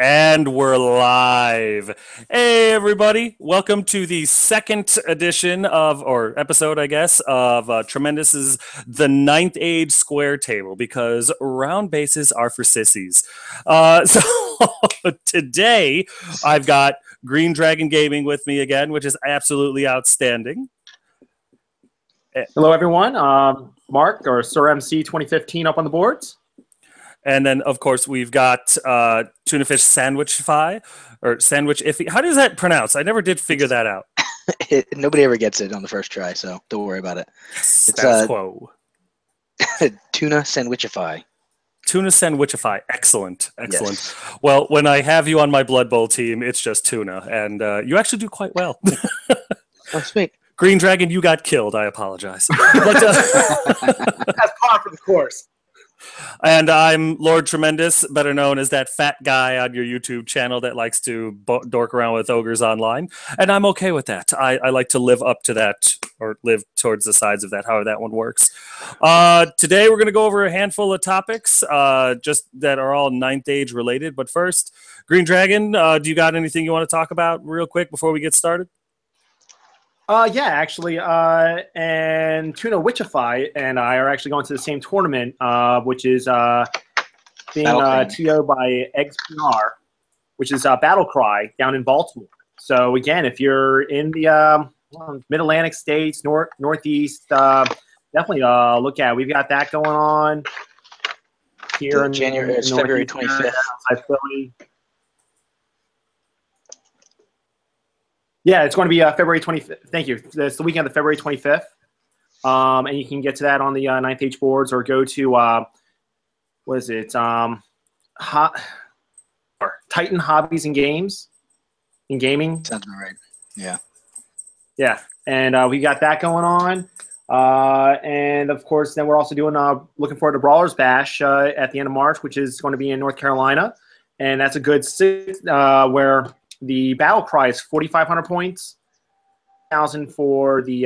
And we're live. Hey, everybody. Welcome to the second edition or episode, I guess, of Tremendous's The Ninth Age Square Table, because round bases are for sissies. So today, I've got Green Dragon Gaming with me again, which is absolutely outstanding. Hello, everyone. Mark, or Sir MC 2015 up on the boards. And then, of course, we've got Tunafishsandwichify, or Sandwichify. How does that pronounce? I never did figure that out. Nobody ever gets it on the first try, so don't worry about it. Yes, it's status quo. Tunafishsandwichify. Tunafishsandwichify. Excellent. Excellent. Yes. Well, when I have you on my Blood Bowl team, it's just tuna. And you actually do quite well. Oh, sweet. Green Dragon, you got killed. I apologize. But, That's par for the course. And I'm Lord Tremendous, better known as that fat guy on your YouTube channel that likes to dork around with ogres online. And I'm okay with that. I like to live up to that, or live towards the sides of that, however that one works. Today we're going to go over a handful of topics just that are all Ninth Age related. But first, Green Dragon, do you got anything you want to talk about real quick before we get started? Yeah, actually, and Tunafishsandwichify and I are actually going to the same tournament, which is being TO'd by XPR, which is Battle Cry down in Baltimore. So again, if you're in the Mid-Atlantic states, Northeast, definitely look at it. We've got that going on here in January. It's February 25th. Philly. Yeah, it's going to be February 25th. Thank you. It's the weekend of February 25th. And you can get to that on the Ninth Age boards, or go to, what is it? Titan Hobbies and Games in Gaming. Sounds about right. Yeah. Yeah, and we got that going on. And, of course, then we're also doing looking forward to Brawlers Bash at the end of March, which is going to be in North Carolina. And that's a good where the battle cry is 4,500 points, 1,000 for the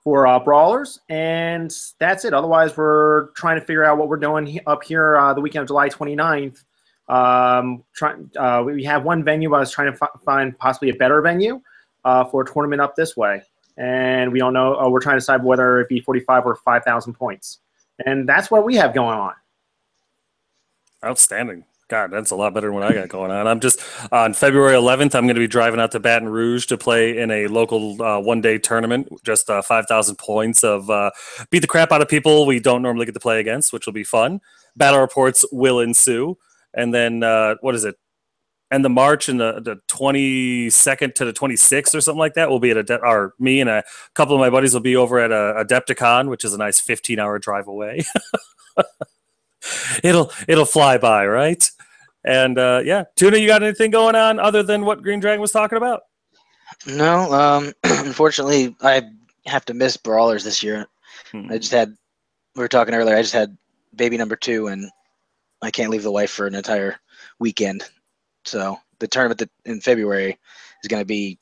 brawlers, and that's it. Otherwise, we're trying to figure out what we're doing up here the weekend of July 29th. We have one venue, but I was trying to find possibly a better venue for a tournament up this way, and we don't know. We're trying to decide whether it be 45 or 5,000 points, and that's what we have going on. Outstanding. God, that's a lot better than what I got going on. I'm just on February 11th. I'm going to be driving out to Baton Rouge to play in a local one-day tournament. Just 5,000 points of beat the crap out of people we don't normally get to play against, which will be fun. Battle reports will ensue, and then what is it? End of March, and the 22nd to the 26th or something like that. We'll be at me and a couple of my buddies will be over at Adepticon, which is a nice 15-hour drive away. It'll fly by, right? And yeah, Tuna, you got anything going on other than what Green Dragon was talking about? No, unfortunately, I have to miss Brawlers this year. We were talking earlier, I just had baby number 2, and I can't leave the wife for an entire weekend. So the tournament in February is going to be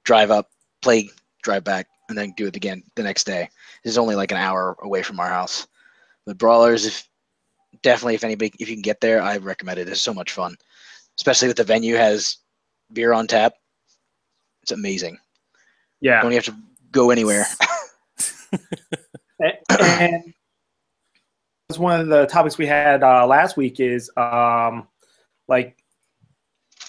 drive up, play, drive back, and then do it again the next day. This is only like an hour away from our house. But Brawlers, if anybody, if you can get there, I recommend it. It's so much fun, especially with the venue has beer on tap. It's amazing. Yeah, don't have to go anywhere. And that's one of the topics we had last week is like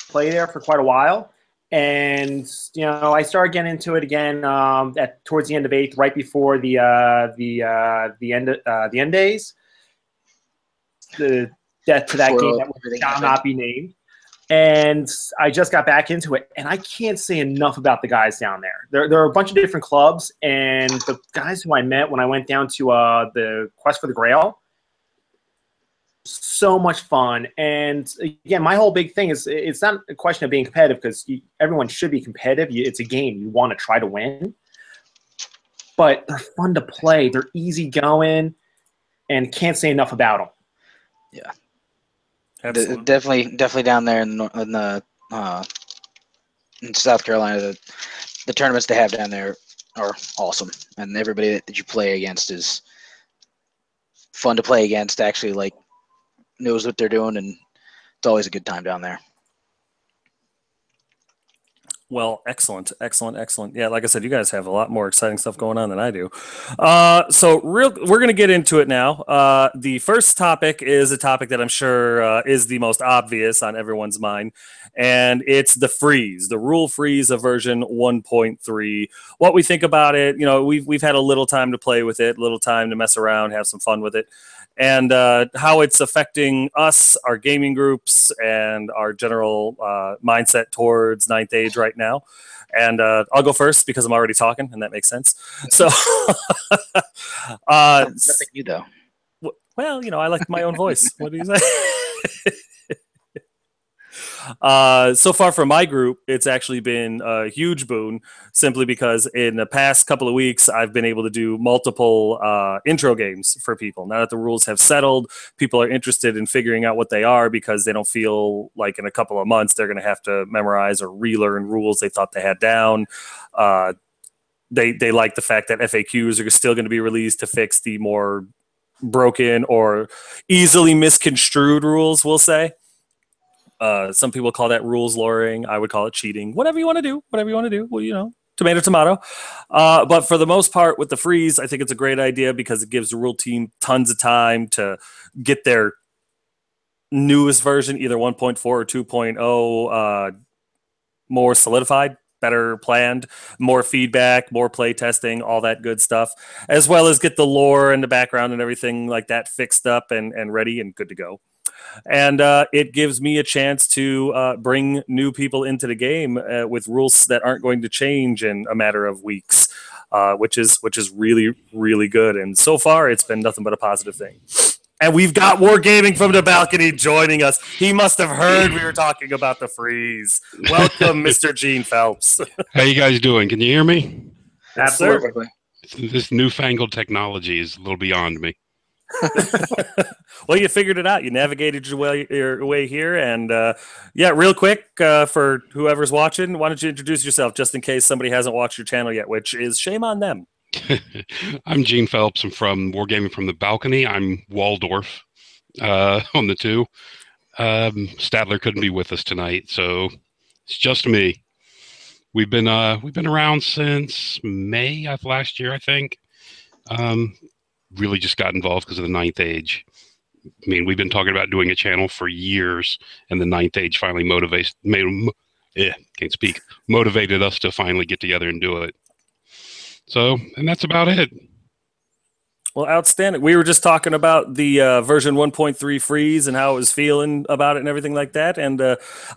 play there for quite a while, and I started getting into it again towards the end of 8th, right before the end days. The death to that game that shall not be named, and I just got back into it, and I can't say enough about the guys down there. There are a bunch of different clubs, and the guys who I met when I went down to the Quest for the Grail, so much fun. And again, my whole big thing is it's not a question of being competitive, because everyone should be competitive. It's a game. You want to try to win, but they're fun to play. They're easy going, and can't say enough about them. Yeah, Absolutely. definitely down there in South Carolina. The tournaments they have down there are awesome, and everybody that you play against is fun to play against. Actually, like knows what they're doing, and it's always a good time down there. Well, excellent. Yeah, like I said, you guys have a lot more exciting stuff going on than I do. We're going to get into it now. The first topic is a topic that I'm sure is the most obvious on everyone's mind, and it's the freeze, the rule freeze of version 1.3. What we think about it, we've had a little time to play with it, a little time to mess around, have some fun with it, and how it's affecting us, our gaming groups, and our general mindset towards Ninth Age right now. And I'll go first because I'm already talking, and that makes sense. So, Nothing you though. Well, I like my own voice. What do you say? So far for my group, it's actually been a huge boon simply because in the past couple of weeks, I've been able to do multiple intro games for people. Now that the rules have settled, people are interested in figuring out what they are because they don't feel like in a couple of months they're going to have to memorize or relearn rules they thought they had down. They like the fact that FAQs are still going to be released to fix the more broken or easily misconstrued rules, we'll say. Some people call that rules lawyering. I would call it cheating. Whatever you want to do. Well, tomato, tomato. But for the most part, with the freeze, I think it's a great idea because it gives the rule team tons of time to get their newest version, either 1.4 or 2.0, more solidified, better planned, more feedback, more play testing, all that good stuff, as well as get the lore and the background and everything like that fixed up and ready and good to go. And it gives me a chance to bring new people into the game with rules that aren't going to change in a matter of weeks, which is really, really good. And so far, it's been nothing but a positive thing. And we've got Wargaming from the balcony joining us. He must have heard we were talking about the freeze. Welcome, Mr. Gene Phelps. How you guys doing? Can you hear me? Absolutely. This newfangled technology is a little beyond me. Well, you figured it out. You navigated your way here. And real quick, for whoever's watching, why don't you introduce yourself just in case somebody hasn't watched your channel yet, which is shame on them. I'm Gene Phelps. I'm from Wargaming from the Balcony. I'm Waldorf on the 2. Stadler couldn't be with us tonight, so it's just me. We've been around since May of last year, I think. Really just got involved because of the Ninth Age. I mean, we've been talking about doing a channel for years, and the Ninth Age finally motivated us to finally get together and do it. So, and that's about it. Well, outstanding. We were just talking about the version 1.3 freeze and how it was feeling about it and everything like that. And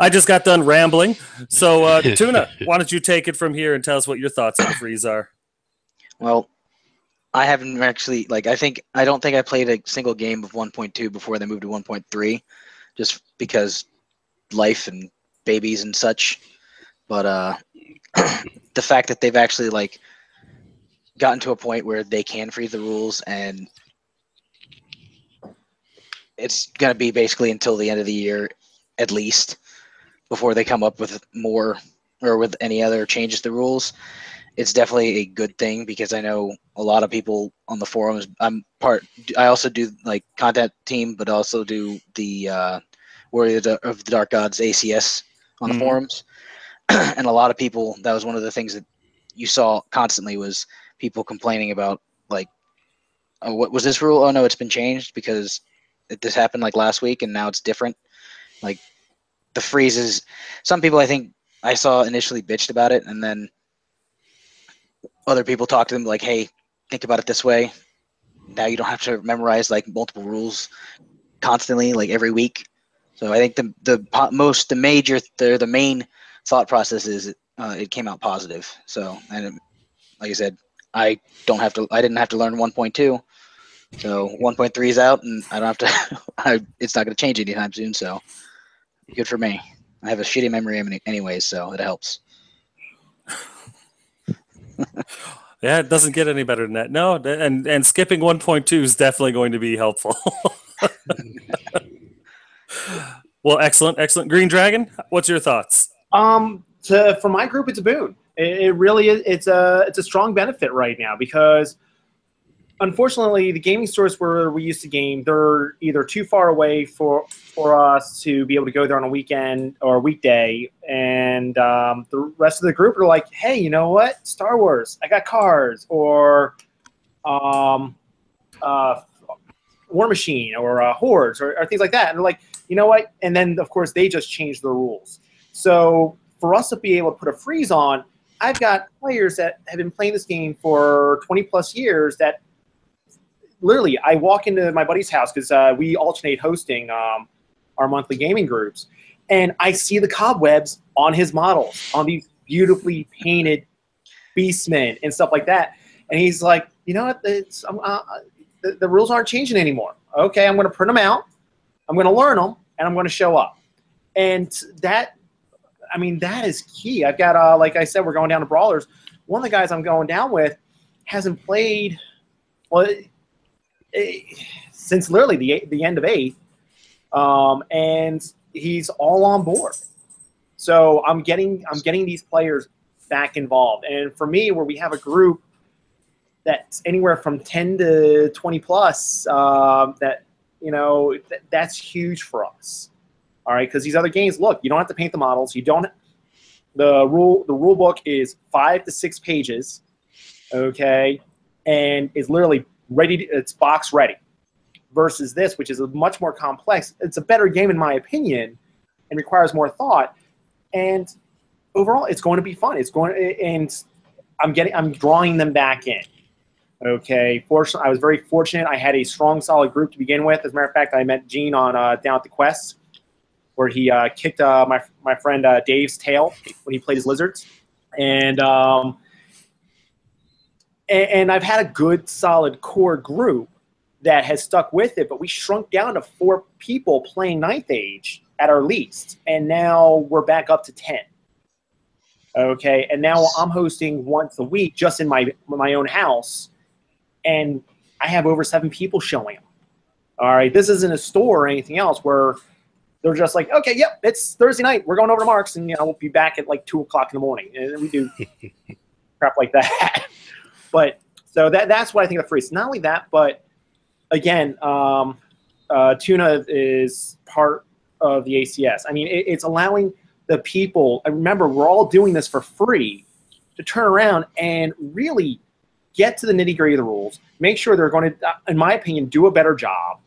I just got done rambling. So, Tuna, why don't you take it from here and tell us what your thoughts on the freeze are? Well, I haven't actually, I don't think I played a single game of 1.2 before they moved to 1.3, just because life and babies and such. But the fact that they've actually, gotten to a point where they can freeze the rules, and it's going to be basically until the end of the year, at least, before they come up with more or with any other changes to the rules. It's definitely a good thing because I know a lot of people on the forums. I also do content team, but also do the Warriors of the Dark Gods ACS on the forums. And a lot of people, that was one of the things that you saw constantly was people complaining about oh, what was this rule? Oh no, it's been changed because this happened last week and now it's different. The freezes. Some people I think I saw initially bitched about it, and then other people talk to them hey, think about it this way. Now you don't have to memorize multiple rules constantly, every week. So I think the main thought process is it came out positive. So, and like I said, I didn't have to learn 1.2. So 1.3 is out, and I don't have to. It's not going to change anytime soon. So good for me. I have a shitty memory anyways, so it helps. Yeah, it doesn't get any better than that. No, and skipping 1.2 is definitely going to be helpful. Well, excellent. Green Dragon, what's your thoughts? For my group, it's a boon. It really is. It's a strong benefit right now because unfortunately, the gaming stores where we used to game, they're either too far away for us to be able to go there on a weekend or a weekday, and the rest of the group are like, hey, you know what? Star Wars, I got cars, or War Machine, or Hordes, or things like that. And they're like, you know what? And then, of course, they just changed the rules. So for us to be able to put a freeze on, I've got players that have been playing this game for 20-plus years that literally, I walk into my buddy's house because we alternate hosting our monthly gaming groups, and I see the cobwebs on his models, on these beautifully painted beastmen and stuff like that. And he's like, you know what? The rules aren't changing anymore. Okay, I'm going to print them out, I'm going to learn them, and I'm going to show up. And that, I mean, that is key. I've got, like I said, we're going down to Brawlers. One of the guys I'm going down with hasn't played, well, since literally the end of 8th, and he's all on board. So I'm getting these players back involved. And for me, where we have a group that's anywhere from 10 to 20 plus, that, you know, that's huge for us. All right, because these other games, look, you don't have to paint the models. You don't. The rule book is 5 to 6 pages, okay, and is literally ready. It's box ready. Versus this, which is a much more complex. It's a better game in my opinion, and requires more thought. And overall, it's going to be fun. It's going, and I'm drawing them back in. Okay, fortunately, I was very fortunate. I had a strong, solid group to begin with. As a matter of fact, I met Gene on down at the Quest, where he kicked my friend Dave's tail when he played his lizards, and I've had a good, solid core group that has stuck with it. But we shrunk down to 4 people playing 9th Age at our least, and now we're back up to 10. Okay, and now I'm hosting once a week just in my own house, and I have over 7 people showing up. All right, this isn't a store or anything else where they're just like, okay, yep, it's Thursday night. We're going over to Mark's, and we'll be back at like 2 o'clock in the morning. And we do crap like that. But so that's what I think of the freeze. Not only that, but again, Tuna is part of the ACS. I mean, it's allowing the people. And remember, we're all doing this for free to turn around and really get to the nitty-gritty of the rules. Make sure they're going to, in my opinion, do a better job.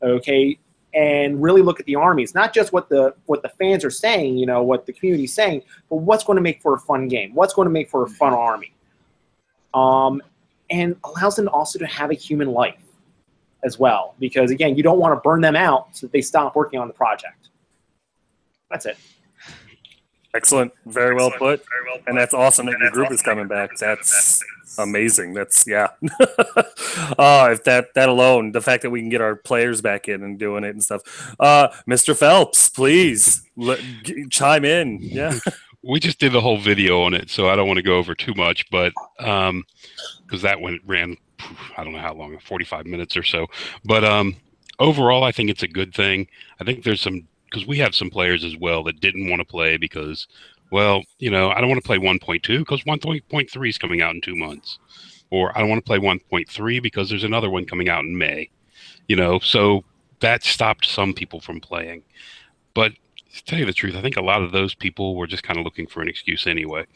Okay. And really look at the armies, not just what the fans are saying, what the community's saying, but what's going to make for a fun game, what's going to make for a fun army, and allows them also to have a human life as well. Because again, you don't want to burn them out so that they stop working on the project. That's it. Excellent. Very well put. And that's awesome that your group is coming back. That's amazing. That's, yeah. If that alone, the fact that we can get our players back in and doing it and stuff. Mr. Phelps, please chime in. Yeah. We just did the whole video on it, so I don't want to go over too much, but because that one ran, I don't know how long, 45 minutes or so. But overall, I think it's a good thing. I think there's some, because we have some players as well that didn't want to play because, well, I don't want to play 1.2 because 1.3 is coming out in 2 months. Or I don't want to play 1.3 because there's another one coming out in May. So that stopped some people from playing. But to tell you the truth, I think a lot of those people were just kind of looking for an excuse anyway.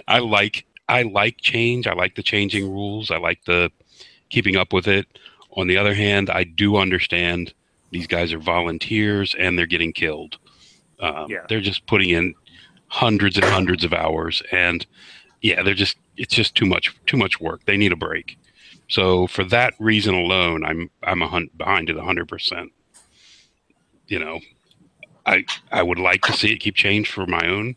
I like change. I like the changing rules. I like the keeping up with it. On the other hand, I do understand these guys are volunteers and they're getting killed. They're just putting in hundreds and hundreds of hours, and yeah, it's just too much work. They need a break. So for that reason alone, I'm behind it 100%. I would like to see it keep change for my own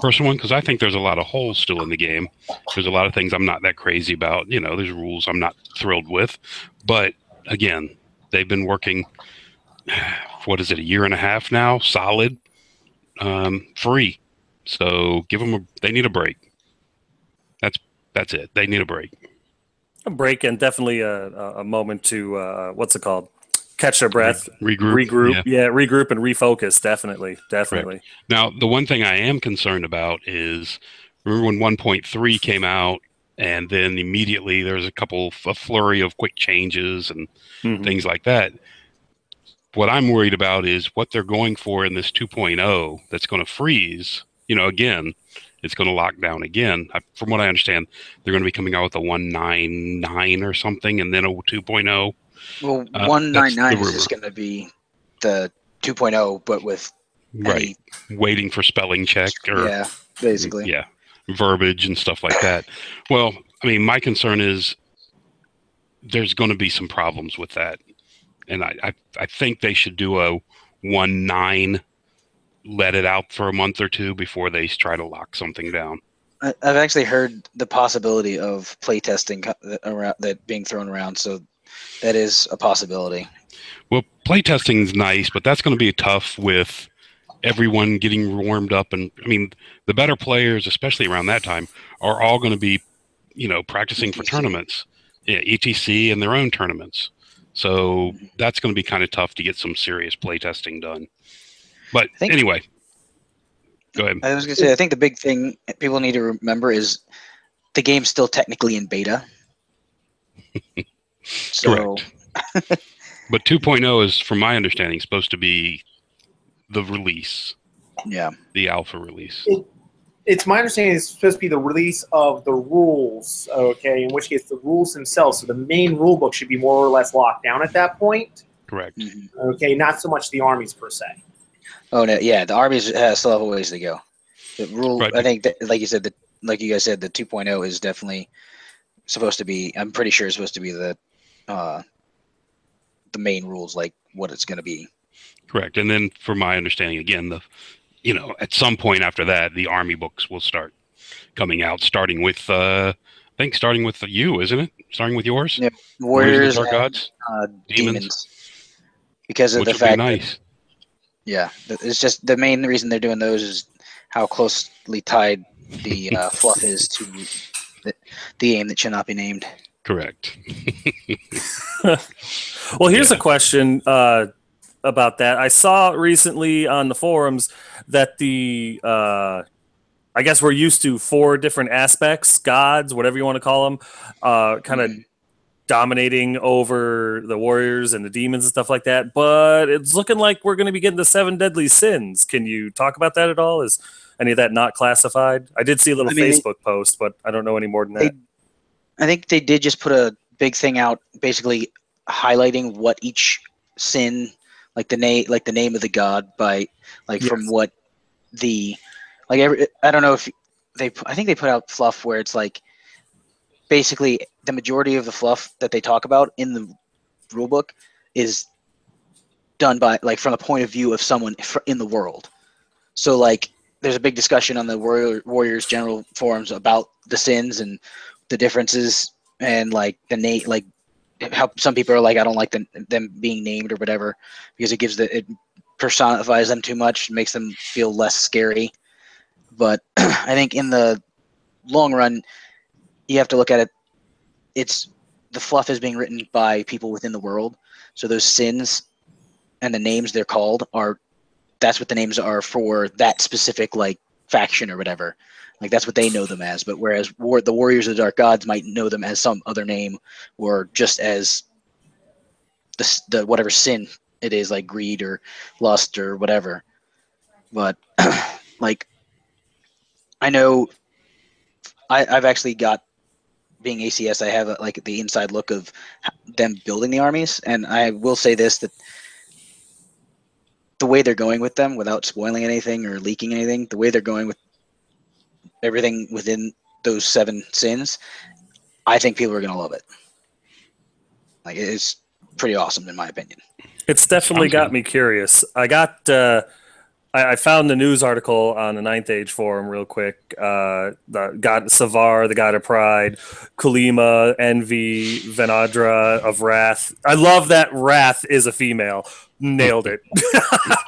personal one, because I think there's a lot of holes still in the game. There's a lot of things I'm not that crazy about. There's rules I'm not thrilled with. But again, they've been working, what is it, a year and a half now, solid, free. So give them they need a break. That's it. They need a break. A break, and definitely a moment to, what's it called? Catch their breath, regroup, regroup and refocus. Definitely. Right. Now, the one thing I am concerned about is, remember when 1.3 came out and then immediately there's a flurry of quick changes and things like that. What I'm worried about is what they're going for in this 2.0 that's going to freeze. Again, it's going to lock down again. From what I understand, they're going to be coming out with a 1.99 or something, and then a 2.0. Well, 1.99 is just going to be the 2.0, but with waiting for spelling check or basically verbiage and stuff like that. Well, I mean, my concern is there's going to be some problems with that, and I think they should do a 1.9. Let it out for a month or two before they try to lock something down. I've actually heard the possibility of playtesting around that being thrown around, so that is a possibility. Well, playtesting's nice, but that's going to be tough with everyone getting warmed up. And I mean, the better players, especially around that time, are all going to be, practicing for tournaments, ETC and their own tournaments. So that's going to be kind of tough to get some serious playtesting done. But anyway, go ahead. I was going to say, I think the big thing people need to remember is the game's still technically in beta. Correct. But 2.0 is, from my understanding, supposed to be the release. Yeah. The alpha release. It's my understanding it's supposed to be the release of the rules, okay, in which case the rules themselves, so the main rule book should be more or less locked down at that point. Correct. Okay, not so much the armies per se. Oh no, yeah, the armies still have a ways to go. The rule, I think, like you said, like you guys said, the 2.0 is definitely supposed to be. I'm pretty sure it's supposed to be the main rules, like what it's going to be. Correct, and then, from my understanding, again, at some point after that, the army books will start coming out, starting with starting with you, isn't it? Starting with yours? Yeah, Warriors, Dark Gods, Demons. Because of the fact that. Yeah, it's just the main reason they're doing those is how closely tied the fluff is to the game that should not be named. Correct. Well, here's a question about that. I saw recently on the forums that I guess we're used to 4 different aspects, gods, whatever you want to call them, kind of dominating over the warriors and the demons and stuff like that, but it's looking like we're going to be getting the 7 deadly sins. Can you talk about that at all? Is any of that not classified? I did see a little Facebook post, but I don't know any more than that. I think they did just put a big thing out, basically highlighting what each sin, like the name of the god, by from what the I don't know if I think they put out fluff where it's like basically the majority of the fluff that they talk about in the rulebook is done by from the point of view of someone in the world. So there's a big discussion on the Warriors general forums about the sins and the differences and the name, how some people are I don't like them being named or whatever because it personifies them too much, makes them feel less scary. But I think in the long run, you have to look at it. It's the fluff is being written by people within the world. So those sins and the names they're called that's what the names are for that specific faction or whatever. That's what they know them as. But whereas the Warriors of the Dark Gods might know them as some other name or just as the whatever sin it is, like greed or lust or whatever. But I know I've actually got, being ACS, I have the inside look of them building the armies, and I will say this, that the way they're going with them, without spoiling anything or leaking anything, the way they're going with everything within those 7 sins, I think people are going to love it. It's pretty awesome in my opinion. It's definitely got me curious. I found the news article on the 9th Age forum real quick. The god Savar, the god of pride, Kulima, envy, Venadra of wrath. I love that wrath is a female. Nailed it.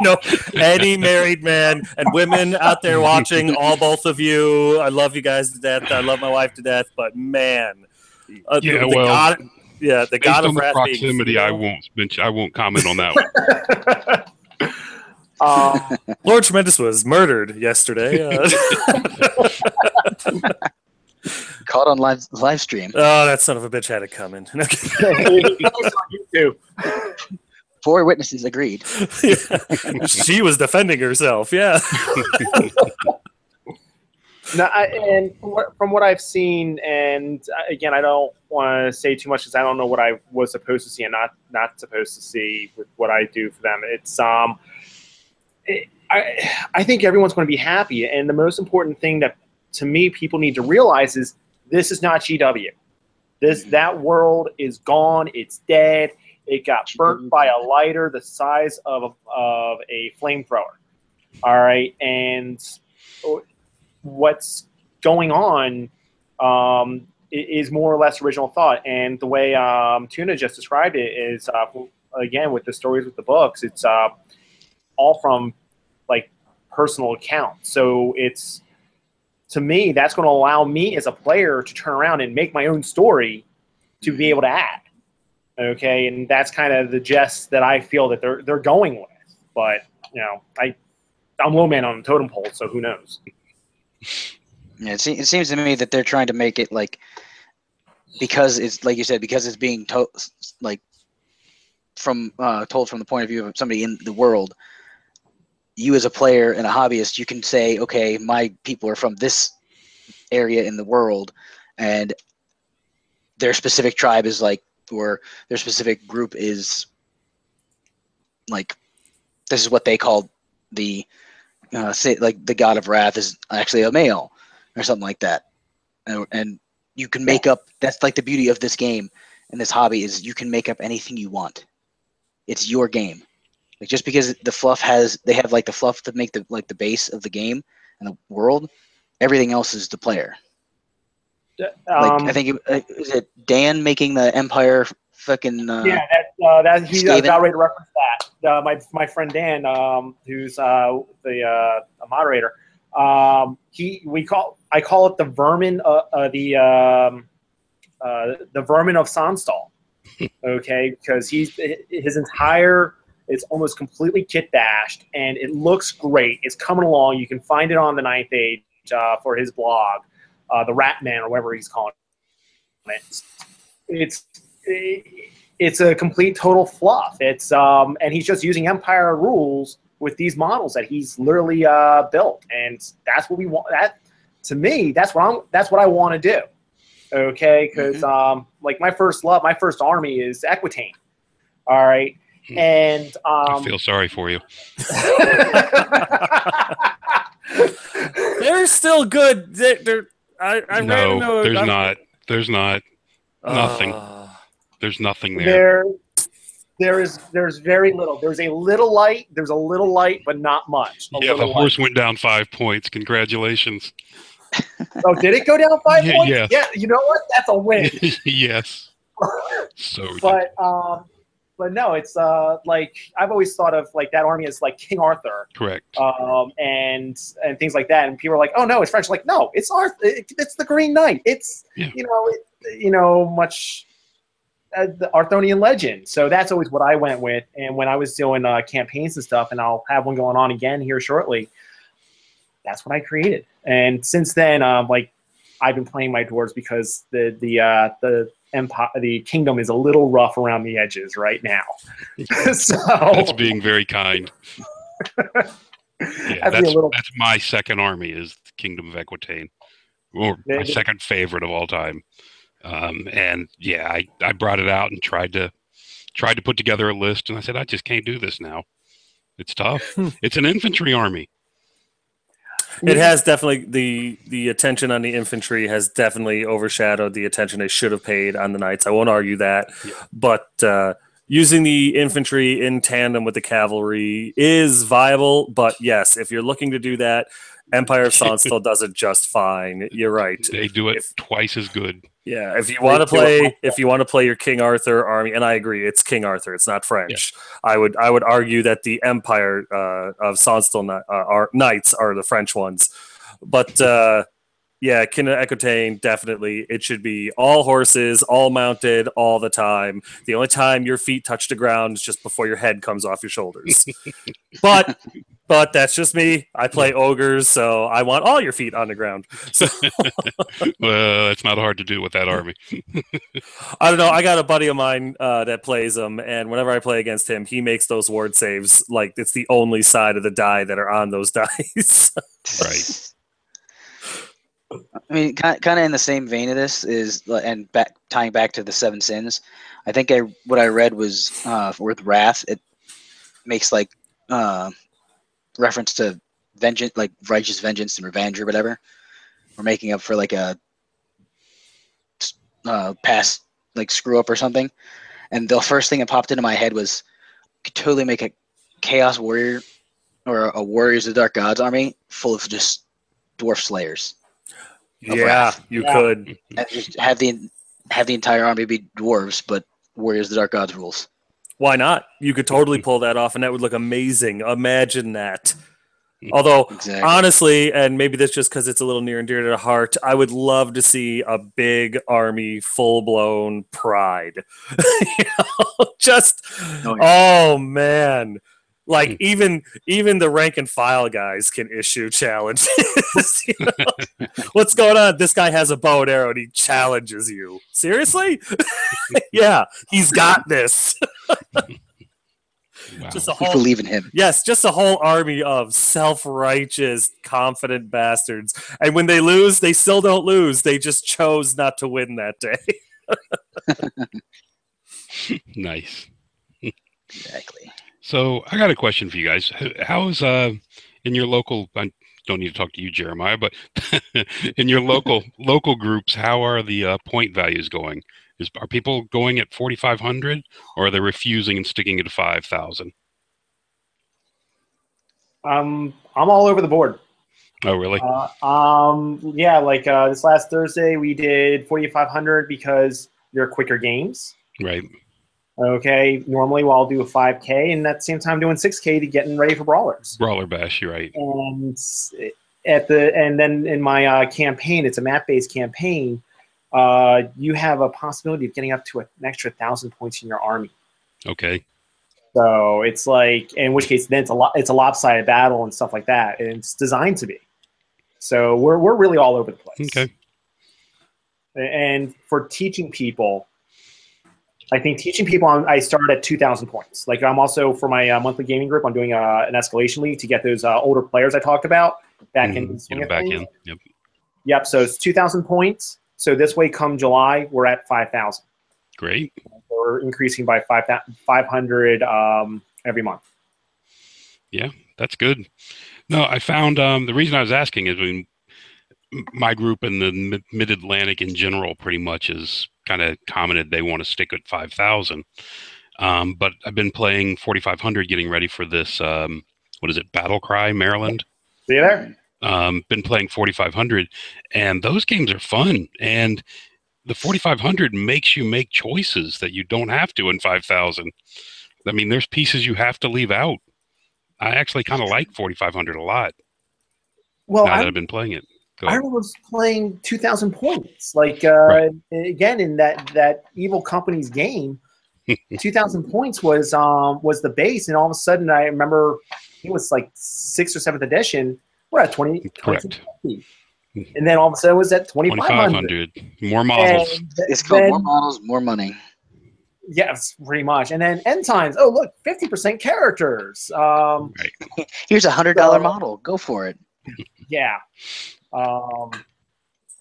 No, any married man and women out there watching, both of you, I love you guys to death. I love my wife to death, but man, the god of wrath. Proximity, I won't comment on that one. Lord Tremendous was murdered yesterday. Caught on live stream. Oh, that son of a bitch had it coming. It's on YouTube. 4 witnesses agreed. Yeah. She was defending herself. Yeah. No, and from what I've seen, and again, I don't want to say too much because I don't know what I was supposed to see and not supposed to see with what I do for them. It's I think everyone's going to be happy, and the most important thing that to me people need to realize is this is not GW. That world is gone. It's dead. It got burnt by a lighter the size of a flamethrower. All right, and what's going on is more or less original thought. And the way Tuna just described it is, again, with the stories with the books, it's all from like personal accounts. So it's, to me, that's going to allow me as a player to turn around and make my own story to be able to add. Okay, and that's kind of the gist that I feel that they're going with. But you know, I'm low man on the totem pole, so who knows? Yeah, it seems to me that they're trying to make it like, because it's like you said, because it's being told from the point of view of somebody in the world. You as a player and a hobbyist, you can say, okay, my people are from this area in the world, and their specific tribe is like, or their specific group is like, this is what they call the say, like the god of wrath is actually a male or something like that. And you can make up, that's like the beauty of this game and this hobby, is you can make up anything you want. It's your game. Like, just because the fluff they have like the fluff to make the base of the game and the world, everything else is the player. Like, I think is it Dan making the Empire fucking yeah, that he's about ready to reference that. My friend Dan, who's the moderator, I call it the vermin, the vermin of Sonstal. Okay, because his entire, it's almost completely kit bashed, and it looks great. It's coming along. You can find it on the 9th Age for his blog, the Rat Man or whatever he's calling it. It's a complete total fluff. It's and he's just using Empire rules with these models that he's literally built, and that's what we want. That, to me, that's what I want to do. Okay, because like my first army is Equitane. All right, and I feel sorry for you. They're still good. No, there's not. There's not. Nothing. There's nothing there. There's very little. There's a little light, but not much. Yeah, the horse went down 5 points. Congratulations. Oh, did it go down 5 points? Yeah. Yeah, you know what? That's a win. Yes. So. But no, it's like, I've always thought of like that army as like King Arthur. Correct. And things like that, and people are like, oh no, it's French. Like, no, it's Arthur. It's the Green Knight. It's much. The Arthurian legend. So that's always what I went with. And when I was doing campaigns and stuff, and I'll have one going on again here shortly, that's what I created. And since then, like, I've been playing my dwarves because the empire, the kingdom is a little rough around the edges right now. So that's being very kind. Yeah, that's my second army, is the Kingdom of Equitane, or my second favorite of all time. And yeah, I brought it out and tried to put together a list, and I said, I just can't do this now. It's tough. It's an infantry army. It has definitely, the attention on the infantry has definitely overshadowed the attention they should have paid on the knights. I won't argue that, but using the infantry in tandem with the cavalry is viable. But yes, if you're looking to do that, Empire of Sonstal does it just fine. You're right. They do it twice as good. Yeah, if you want to play your King Arthur army, and I agree, it's King Arthur, it's not French. Yeah. I would argue that the Empire of Sonstal knights are the French ones, but yeah, King of Equitane, definitely, it should be all horses, all mounted, all the time. The only time your feet touch the ground is just before your head comes off your shoulders. But but that's just me. I play ogres, so I want all your feet on the ground. So Well, it's not hard to do with that army. I don't know. I got a buddy of mine that plays them, and whenever I play against him, he makes those ward saves like it's the only side of the die that are on those dice. Right. I mean, kind of in the same vein of this is, and tying back to the Seven Sins. I think what I read was with Wrath, it makes like reference to vengeance, like righteous vengeance and revenge or whatever. We're making up for like a past like screw up or something. And the first thing that popped into my head was could totally make a Chaos Warrior or a Warriors of the Dark Gods army full of just dwarf slayers. Yeah, you could. And just have the entire army be dwarves, but Warriors of the Dark Gods rules. Why not? You could totally pull that off, and that would look amazing. Imagine that. Although, honestly, and maybe that's just because it's a little near and dear to the heart, I would love to see a big army, full-blown Pride. Oh, man. Like, even the rank and file guys can issue challenges. What's going on? This guy has a bow and arrow, and he challenges you. Seriously? Yeah, he's got this. Wow. We believe in him. Yes, just a whole army of self-righteous, confident bastards. And when they lose, they still don't lose. They just chose not to win that day. Nice. Exactly. So I got a question for you guys. How's in your local? I don't need to talk to you, Jeremiah, but in your local groups, how are the point values going? Are people going at 4,500, or are they refusing and sticking at 5,000? I'm all over the board. Oh, really? Yeah, like this last Thursday we did 4,500 because they're quicker games. Right. Okay. Normally, I'll do a 5K, and at the same time doing 6K to getting ready for brawlers. Brawler bash, you're right. And then in my campaign, it's a map-based campaign. You have a possibility of getting up to an extra 1,000 points in your army. Okay. So it's like, in which case, then it's a lopsided battle and stuff like that, and it's designed to be. So we're really all over the place. Okay. And for teaching people, I think teaching people, I start at 2,000 points. Like I'm also for my monthly gaming group, I'm doing an escalation league to get those older players I talked about back in. Back in. Yep. Yep. So it's 2,000 points. So this way, come July, we're at 5,000. Great. So we're increasing by 500 every month. Yeah, that's good. No, I found the reason I was asking is when my group in the Mid-Atlantic in general pretty much is kind of commented they want to stick at 5,000. But I've been playing 4,500 getting ready for this, what is it, Battle Cry, Maryland? See you there? Been playing 4,500, and those games are fun. And the 4,500 makes you make choices that you don't have to in 5,000. I mean, there's pieces you have to leave out. I actually kind of like 4,500 a lot. Well, now that I've been playing it. I was playing 2,000 points. Like again, in that Evil Company's game, 2,000 points was the base, and all of a sudden, I remember it was like 6th or 7th edition. We're at 20. Correct. And then all of a sudden, it was at 2,500. More models. It's called more models, more money. Yes, pretty much. And then end times. Oh, look, 50% characters. Right. Here's a $100 model. Go for it. Yeah.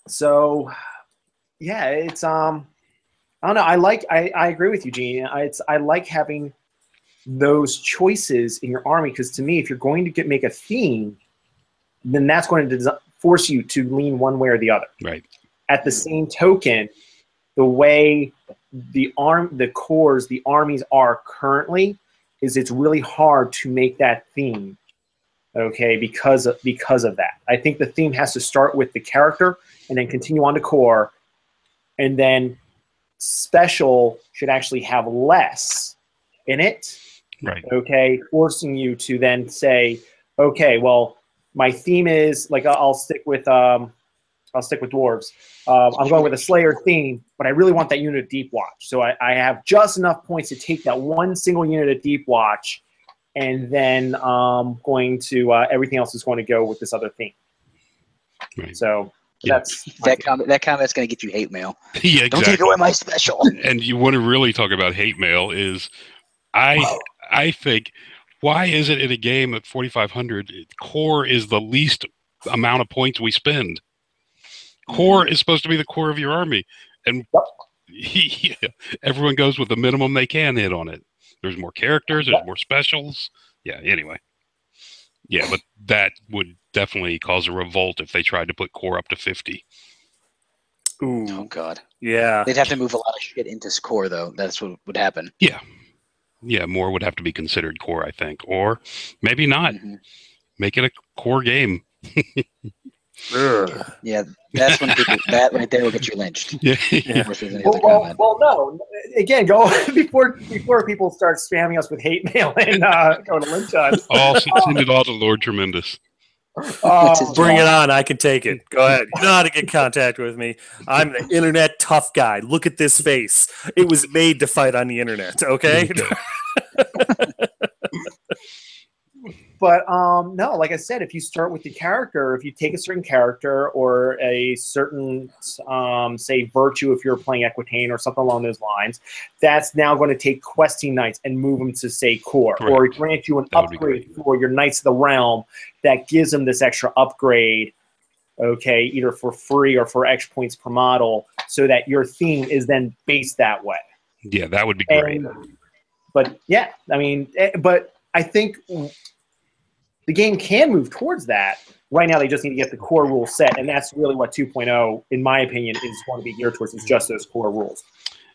So, yeah, it's I don't know. I agree with you, Gene. I like having those choices in your army because to me, if you're going to make a theme, then that's going to force you to lean one way or the other. Right. At the same token, the way the armies are currently is it's really hard to make that theme. Okay, because of that. I think the theme has to start with the character and then continue on to core, and then special should actually have less in it. Right. Okay, forcing you to then say, okay, well, my theme is like I'll stick with dwarves. I'm going with a Slayer theme, but I really want that unit of Deep Watch. So I have just enough points to take that one single unit of Deep Watch and then going to everything else is going to go with this other theme. Right. So Yeah. that's that comment's going to get you hate mail. Yeah, exactly. Don't take away my special. And you want to really talk about hate mail is, I think, why is it in a game at 4,500, core is the least amount of points we spend? Core is supposed to be the core of your army, and everyone goes with the minimum they can hit on it. There's more characters, there's more specials. Yeah, anyway. Yeah, but that would definitely cause a revolt if they tried to put core up to 50. Ooh. Oh, God. Yeah. They'd have to move a lot of shit into core, though. That's what would happen. Yeah. Yeah, more would have to be considered core, I think. Or maybe not. Make it a core game. Yeah, that's when people, that right there will get you lynched. Yeah. Well, no. Again, go before people start spamming us with hate mail and go to lynch us. Send it all to Lord Tremendous. Bring it on. I can take it. Go ahead. You know how to get in contact with me. I'm the internet tough guy. Look at this face. It was made to fight on the internet, okay? But no, like I said, if you start with the character, if you take a certain character or a certain, say, virtue, if you're playing Equitane or something along those lines, that's now going to take questing knights and move them to, say, core. Correct. Or grant you an upgrade for your Knights of the Realm that gives them this extra upgrade, okay, either for free or for X points per model, so that your theme is then based that way. Yeah, that would be great. But, yeah, I mean, but I think the game can move towards that. Right now, they just need to get the core rules set, and that's really what 2.0, in my opinion, is going to be geared towards, is just those core rules.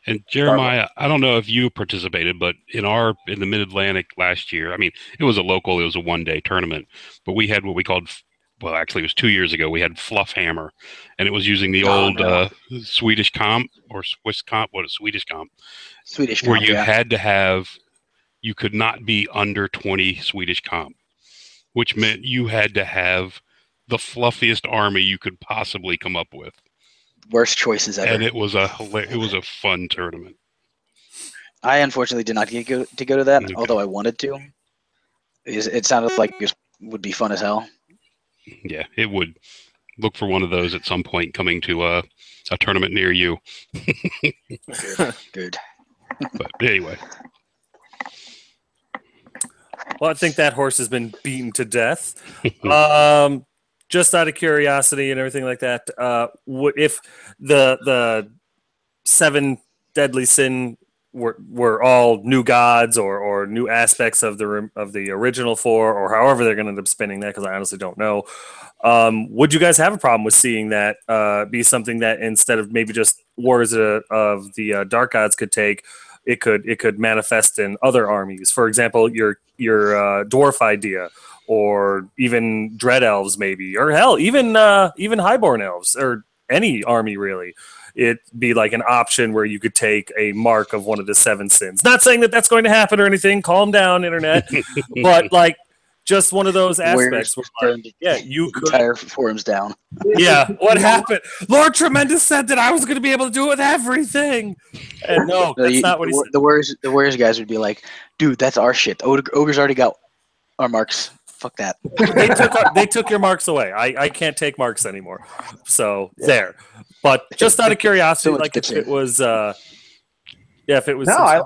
And Jeremiah, I don't know if you participated, but in the Mid-Atlantic last year, I mean, it was a one-day tournament, but we had what we called, well, actually, it was 2 years ago, we had Fluff Hammer, and it was using the old Swedish comp, or Swiss comp, Swedish comp, where you had to have, you could not be under 20 Swedish comp, which meant you had to have the fluffiest army you could possibly come up with. Worst choices ever. And it was a fun tournament. I unfortunately did not get to go to that, although I wanted to. It sounded like it would be fun as hell. Yeah, it would. Look for one of those at some point coming to a tournament near you. Good. But anyway. Well, I think that horse has been beaten to death. Just out of curiosity and everything like that, if the 7 deadly sin were all new gods or new aspects of the original 4, or however they're going to end up spinning that, because I honestly don't know, would you guys have a problem with seeing that be something that instead of maybe just wars of the dark gods could take, it could manifest in other armies? For example, your dwarf idea, or even dread elves, maybe, or hell, even highborn elves, or any army really. It'd be like an option where you could take a mark of one of the 7 sins. Not saying that that's going to happen or anything. Calm down, internet. But like, just one of those aspects where, like, yeah, you could entire forums down. Yeah, what happened? Lord Tremendous said that I was going to be able to do it with everything, and no, that's not what he said. The Warriors guys would be like, "Dude, that's our shit. Ogre's already got our marks. Fuck that." They took your marks away. I can't take marks anymore. So there. But just out of curiosity, like if it was, if it was. No,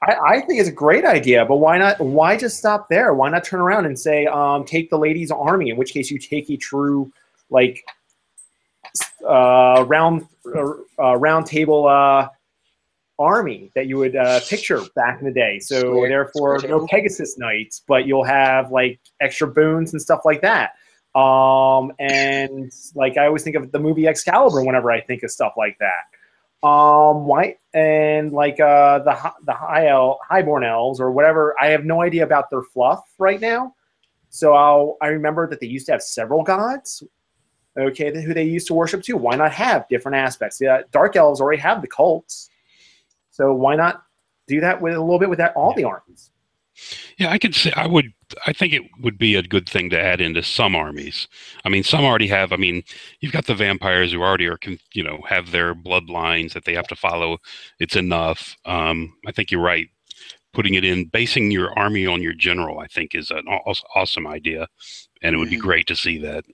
I think it's a great idea, but why not? Why just stop there? Why not turn around and say, take the ladies' army? In which case, you take a true, like, round table army that you would picture back in the day. So therefore, no Pegasus Knights, but you'll have like extra boons and stuff like that. And like I always think of the movie Excalibur whenever I think of stuff like that. Why and like the highborn elves or whatever. I have no idea about their fluff right now. So I remember that they used to have several gods. Okay, who they used to worship too. Why not have different aspects? Yeah, dark elves already have the cults, so why not do that with a little bit with all the armies? Yeah, I could say I think it would be a good thing to add into some armies. I mean, some already have. I mean, you've got the vampires who already are, have their bloodlines that they have to follow. It's enough. I think you're right. putting it in, basing your army on your general, I think is an awesome idea, and it would be great to see that.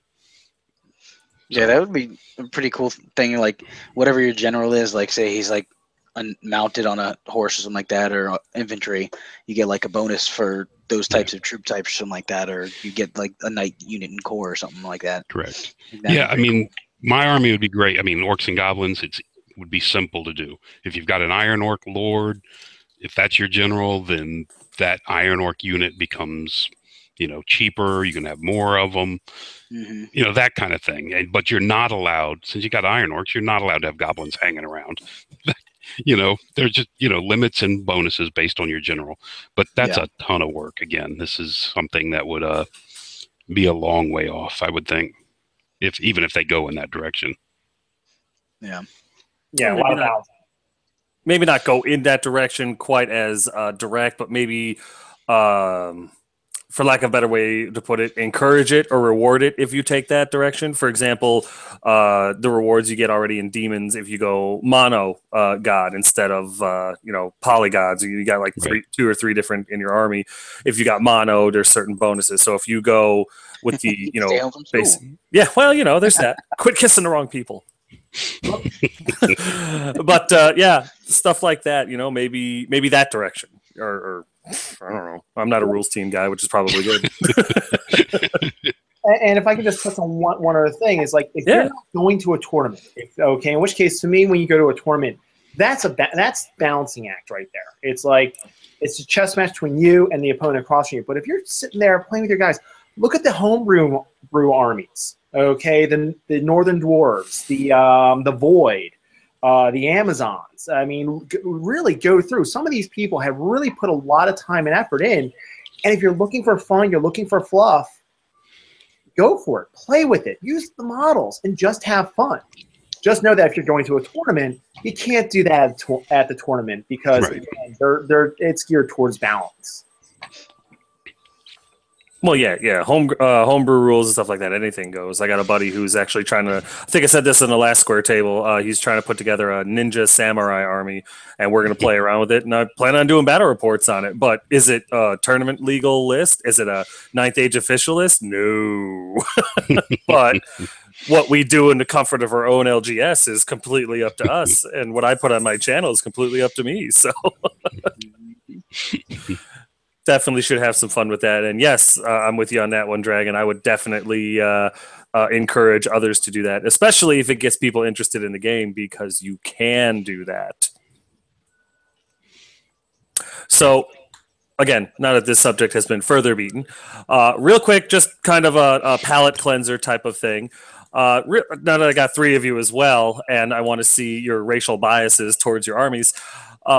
Yeah, that would be a pretty cool thing. Like whatever your general is, like say he's like mounted on a horse or something like that, or infantry, you get like a bonus for those types of troop types or something like that, or you get like a knight unit in corps or something like that. Correct. Yeah, I mean, my army would be great. I mean, orcs and goblins, it would be simple to do. If you've got an Iron Orc Lord, if that's your general, then that Iron Orc unit becomes, cheaper. You can have more of them, that kind of thing. But you're not allowed, since you got Iron Orcs, you're not allowed to have goblins hanging around. There's just, limits and bonuses based on your general. But that's a ton of work. Again, this is something that would be a long way off, I would think, even if they go in that direction. Yeah. Yeah, a lot of balance. Maybe not go in that direction quite as direct, but maybe, for lack of a better way to put it, encourage it or reward it if you take that direction. For example, the rewards you get already in Demons if you go mono god instead of polygods. You got like two or three different in your army. If you got mono, there's certain bonuses. So if you go with the basic, there's that. Quit kissing the wrong people. But stuff like that, maybe that direction, or I don't know. I'm not a rules team guy, which is probably good. And if I can just touch on one other thing, is like if you're not going to a tournament, in which case to me, when you go to a tournament, that's balancing act right there. It's like it's a chess match between you and the opponent across from you. But if you're sitting there playing with your guys, look at the homebrew armies. Okay, the Northern Dwarves, the Void, the Amazons. I mean, really go through. Some of these people have really put a lot of time and effort in. And if you're looking for fun, you're looking for fluff, go for it. Play with it. Use the models and just have fun. Just know that if you're going to a tournament, you can't do that at the tournament because again, it's geared towards balance. Well, homebrew rules and stuff like that. Anything goes. I got a buddy who's actually trying to. I think I said this in the last square table. He's trying to put together a ninja samurai army, and we're going to play around with it. And I plan on doing battle reports on it. But is it a tournament legal list? Is it a 9th Age official list? No. But what we do in the comfort of our own LGS is completely up to us, and what I put on my channel is completely up to me. So. Definitely should have some fun with that. And yes, I'm with you on that one, Dragon. I would definitely encourage others to do that, especially if it gets people interested in the game, because you can do that. So, again, now that this subject has been further beaten, real quick, just kind of a palate cleanser type of thing. Now that I got 3 of you as well, and I want to see your racial biases towards your armies,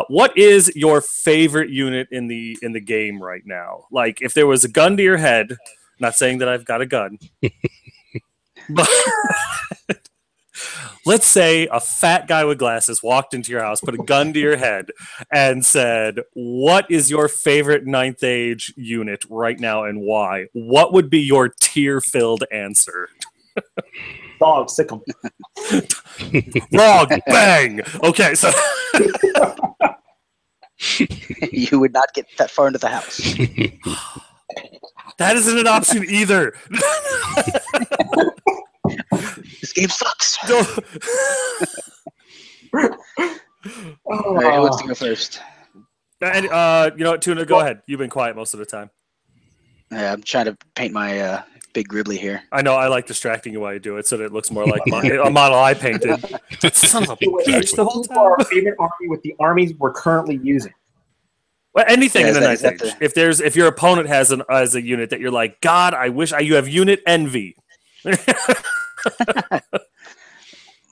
what is your favorite unit in the game right now? Like, if there was a gun to your head, not saying that I've got a gun, but let's say a fat guy with glasses walked into your house, put a gun to your head, and said, what is your favorite 9th Age unit right now and why? What would be your tear-filled answer? Dog, sick 'em. Wrong. Bang. Okay, so you would not get that far into the house. That isn't an option either. This game sucks. All right, who wants to go first? And Tuna, go ahead. You've been quiet most of the time. Yeah, I'm trying to paint my big gribbly here. I know. I like distracting you while you do it, so that it looks more like a model I painted. Son of a bitch! The whole time. Our favorite army with the armies we're currently using. Well, anything in the 9th Age. If your opponent has a unit that you're like, God, I wish you have unit envy.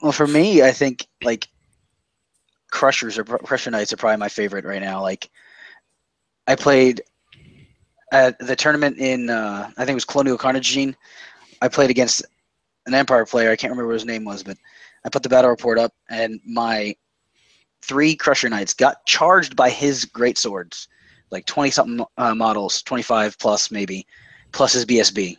Well, for me, I think like Crusher Knights are probably my favorite right now. Like, I played at the tournament in I think it was Colonial Carnagene. I played against an Empire player. I can't remember what his name was, but I put the battle report up, and my 3 Crusher Knights got charged by his great swords, like 20-something models, 25 plus maybe, plus his BSB.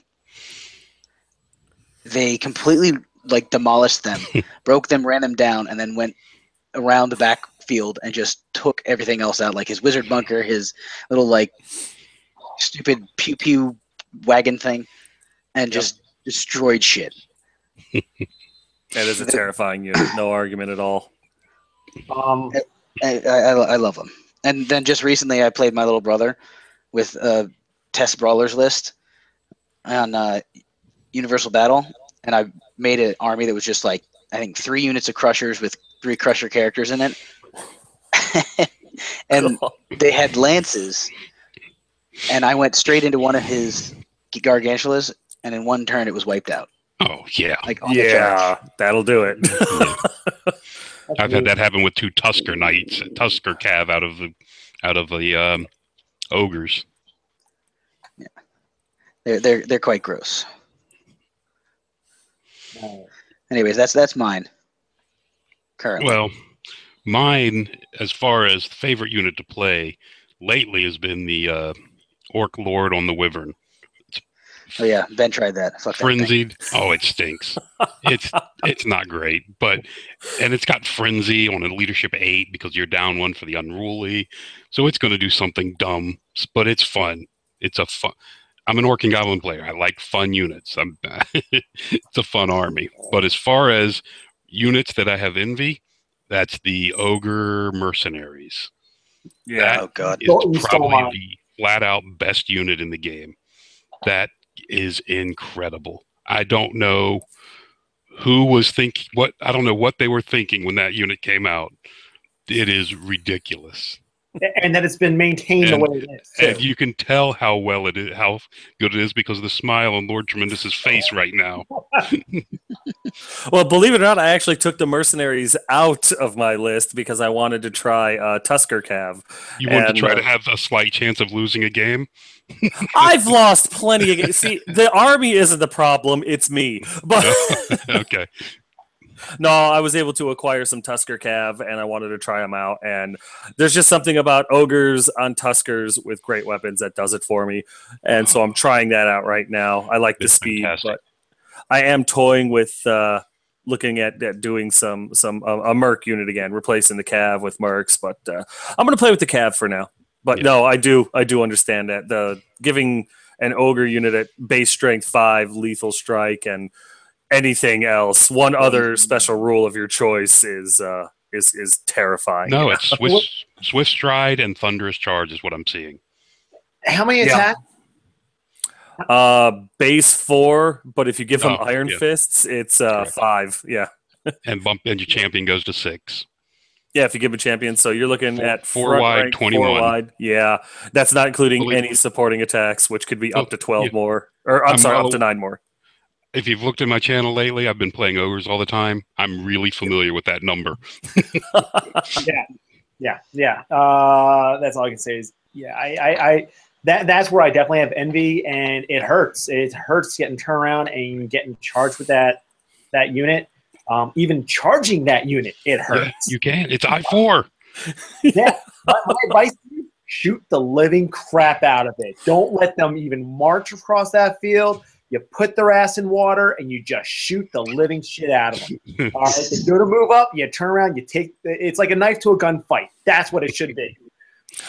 They completely like demolished them, broke them, ran them down, and then went around the back field and just took everything else out, like his wizard bunker, his little like stupid pew pew wagon thing, and just destroyed shit. That is a terrifying unit. No argument at all. I love them. And then just recently, I played my little brother with a test brawlers list on Universal Battle, and I made an army that was just like, I think 3 units of crushers with 3 crusher characters in it. And they had lances, and I went straight into one of his gargantulas, and in one turn it was wiped out. Oh yeah, like on the charge. That'll do it. I've had that happen with 2 Tusker Knights, Tusker Cav out of the ogres. Yeah, they're quite gross. Anyways, that's mine. Currently. Well, mine, as far as favorite unit to play lately, has been the Orc Lord on the Wyvern. Oh yeah, Ben tried that. Fuck Frenzied. Oh, it stinks. It's not great, and it's got Frenzy on a leadership 8 because you're down 1 for the Unruly, so it's going to do something dumb, but it's fun. I'm an Orc and Goblin player. I like fun units. It's a fun army. But as far as units that I have envy, that's the Ogre Mercenaries. Yeah. Oh god. It's probably the flat out best unit in the game. That is incredible. I don't know who was thinking what. I don't know what they were thinking when that unit came out. It is ridiculous. And that it's been maintained the way it is. And you can tell how well it is, how good it is, because of the smile on Lord Tremendous's face right now. Well, believe it or not, I actually took the Mercenaries out of my list because I wanted to try Tusker Cav. You wanted to try to have a slight chance of losing a game? I've lost plenty of games. See, the army isn't the problem; it's me. But okay. No, I was able to acquire some Tusker Cav, and I wanted to try them out. And there's just something about ogres on Tuskers with great weapons that does it for me. And so I'm trying that out right now. I like the speed, but I am toying with looking at doing a Merc unit again, replacing the Cav with Mercs. But I'm going to play with the Cav for now. But no, I do understand that the giving an ogre unit at base strength 5, lethal strike, and anything else, one other special rule of your choice is terrifying. No, it's Swift Stride and Thunderous Charge is what I'm seeing. How many attacks? Base 4, but if you give them Iron Fists, it's 5. Yeah, and your champion goes to 6. Yeah, if you give a champion, so you're looking at 4 wide, rank, 21. 4 wide. Yeah, that's not including any supporting attacks, which could be up to 12 more, or up to 9 more. If you've looked at my channel lately, I've been playing ogres all the time. I'm really familiar with that number. Yeah. That's all I can say is, that's where I definitely have envy, and it hurts. It hurts getting turned around and getting charged with that unit. Even charging that unit, it hurts. Yeah, you can. It's I4. Yeah. My advice to you, shoot the living crap out of it. Don't let them even march across that field. You put their ass in water, and you just shoot the living shit out of them. All right, they go to move up, you turn around, you take. It's like a knife to a gunfight. That's what it should be.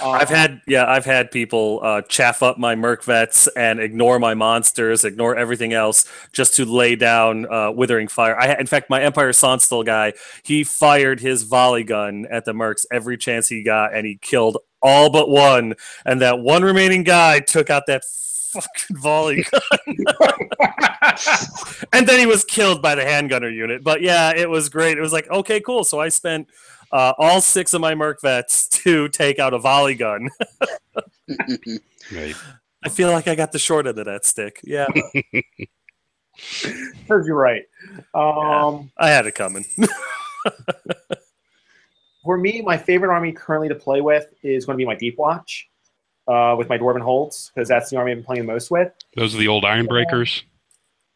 I've had people chaff up my Merc vets and ignore my monsters, ignore everything else, just to lay down withering fire. In fact, my Empire Sonstal guy, he fired his volley gun at the Mercs every chance he got, and he killed all but one. And that one remaining guy took out that fucking volley gun. And then he was killed by the handgunner unit. But yeah, it was great. It was like, okay, cool. So I spent all 6 of my Merc vets to take out a volley gun. Right. I feel like I got the short end of that stick. Yeah. Serves you right. I had it coming. For me, my favorite army currently to play with is going to be my Deep Watch. With my Dwarven Holds, because that's the army I've been playing the most with. Those are the old Iron Breakers?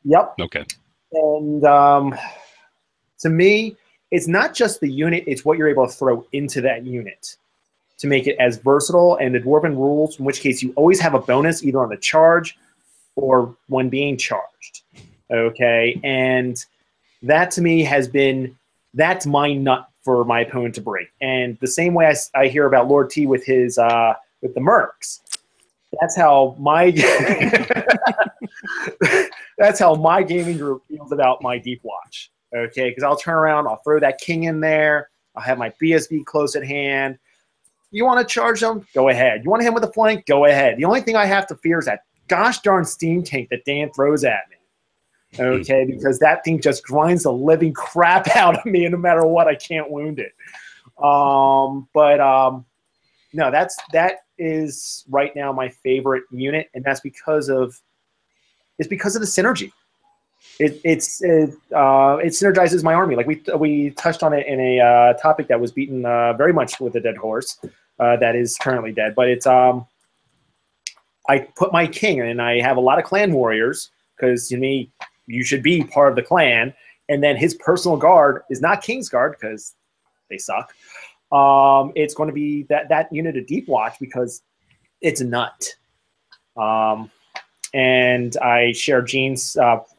Yep. Okay. And to me, it's not just the unit, it's what you're able to throw into that unit to make it as versatile. And the Dwarven rules, in which case you always have a bonus either on the charge or when being charged. Okay? And that to me has been, that's my nut for my opponent to break. And the same way I hear about Lord T with his with the mercs, that's how my that's how my gaming group feels about my Deep Watch. Okay, because I'll turn around, I'll throw that king in there, I'll have my BSB close at hand. You want to charge them? Go ahead. You want to hit him with a flank? Go ahead. The only thing I have to fear is that gosh darn steam tank that Dan throws at me. Okay, because that thing just grinds the living crap out of me, and no matter what, I can't wound it. No, that is right now my favorite unit, and that's because of the synergy. It synergizes my army. Like we touched on it in a topic that was beaten very much with a dead horse. That is currently dead, but it's I put my king, and I have a lot of clan warriors because to me you should be part of the clan, and then his personal guard is not King's Guard because they suck. It's going to be that unit of Deep Watch because it's a nut. And I share Gene's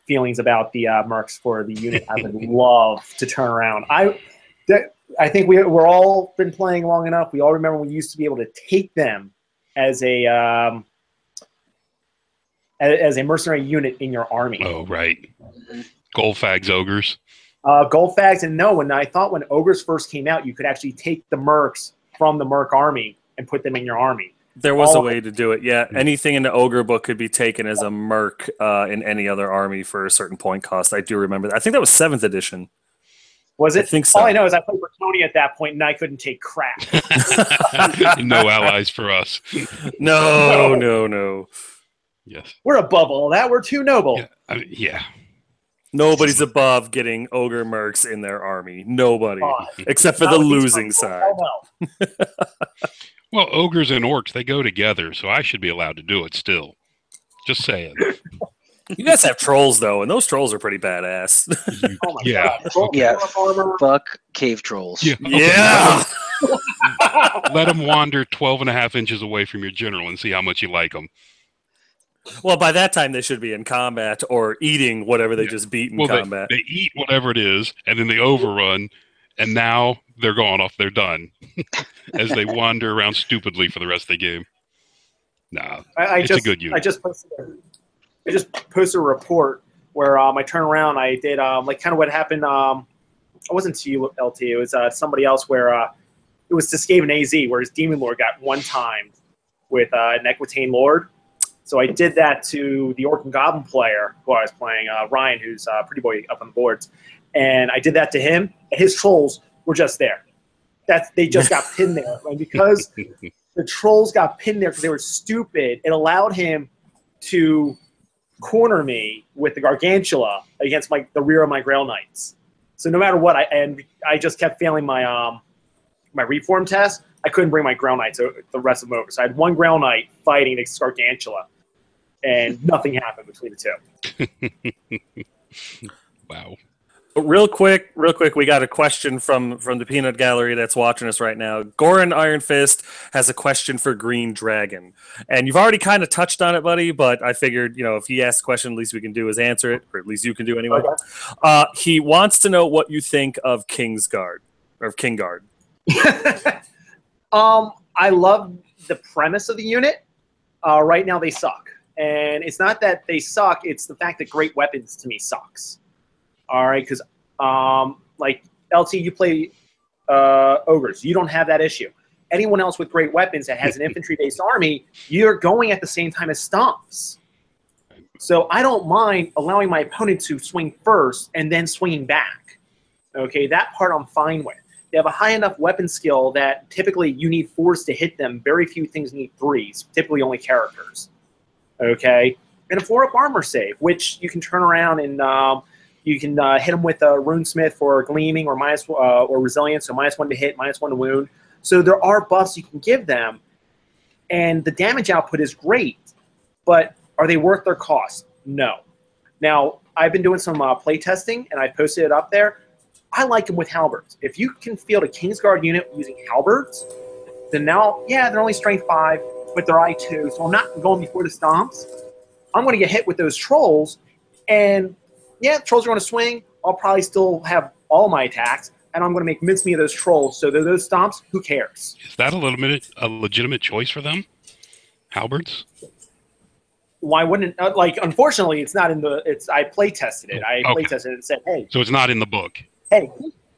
feelings about the mercs for the unit. I would love to turn around. I think we're all been playing long enough. We all remember we used to be able to take them as a mercenary unit in your army. Oh, right. Goldfags, ogres. Goldfags, and no, when ogres first came out, you could actually take the mercs from the merc army and put them in your army. There was a way to do it, yeah. Anything in the ogre book could be taken as a merc in any other army for a certain point cost. I do remember that. I think that was 7th edition. Was it? I think so. All I know is I played for Tony at that point, and I couldn't take crap. No allies for us. No. Yes. We're above all that. We're too noble. Yeah. Nobody's above getting ogre mercs in their army. Nobody. Except for the losing side. No. Well, ogres and orcs, they go together, so I should be allowed to do it still. Just saying. You guys have trolls, though, and those trolls are pretty badass. God. Fuck cave trolls. Yeah. Let them wander 12.5 inches away from your general and see how much you like them. Well, by that time, they should be in combat or eating whatever they just beat in combat. They eat whatever it is, and then they overrun, and now they're gone off. They're done as they wander around stupidly for the rest of the game. Nah, it's a good unit. I just posted a report where I turned around. I did like kind of what happened. It wasn't to you, LT. It was somebody else where it was to SkaveninAZ, where his Demon Lord got one-timed with an Equitane Lord. So I did that to the Orc and Goblin player who I was playing, Ryan, who's pretty boy up on the boards. And I did that to him, and his trolls were just there. They just got pinned there. And because the trolls got pinned there because they were stupid, it allowed him to corner me with the Gargantula against the rear of my Grail Knights. So no matter what, I just kept failing my my reform test. I couldn't bring my Grail Knights the rest of them over. So I had one Grail Knight fighting against Gargantula, and nothing happened between the two. Wow. Real quick, we got a question from the Peanut Gallery that's watching us right now. Goran Iron Fist has a question for Green Dragon. And you've already kind of touched on it, buddy, but I figured, if he asks a question, at least we can do is answer it, or at least you can do anyway. Okay. He wants to know what you think of King's Guard, or King Guard. I love the premise of the unit. Right now they suck. And it's not that they suck, it's the fact that great weapons to me sucks. All right, because like LT, you play ogres. You don't have that issue. Anyone else with great weapons that has an infantry-based army, you're going at the same time as stomps. So I don't mind allowing my opponent to swing first and then swinging back. Okay, that part I'm fine with. They have a high enough weapon skill that typically you need 4s to hit them. Very few things need 3s, typically only characters. Okay, and a 4-up armor save, which you can turn around and you can hit them with a Runesmith for Gleaming or or Resilience, so -1 to hit, -1 to wound. So there are buffs you can give them, and the damage output is great, but are they worth their cost? No. Now, I've been doing some play testing, and I posted it up there. I like them with halberds. If you can field a Kingsguard unit using halberds, then now, yeah, they're only strength 5, but they're I2, so I'm not going before the stomps. I'm going to get hit with those trolls, and yeah, trolls are going to swing. I'll probably still have all my attacks, and I'm going to make mincemeat of those trolls. So those stomps, who cares? Is that a legitimate choice for them? Halberds? Why wouldn't like? Unfortunately, it's not in the. I play tested it. I play tested it and said, "Hey." So it's not in the book. Hey,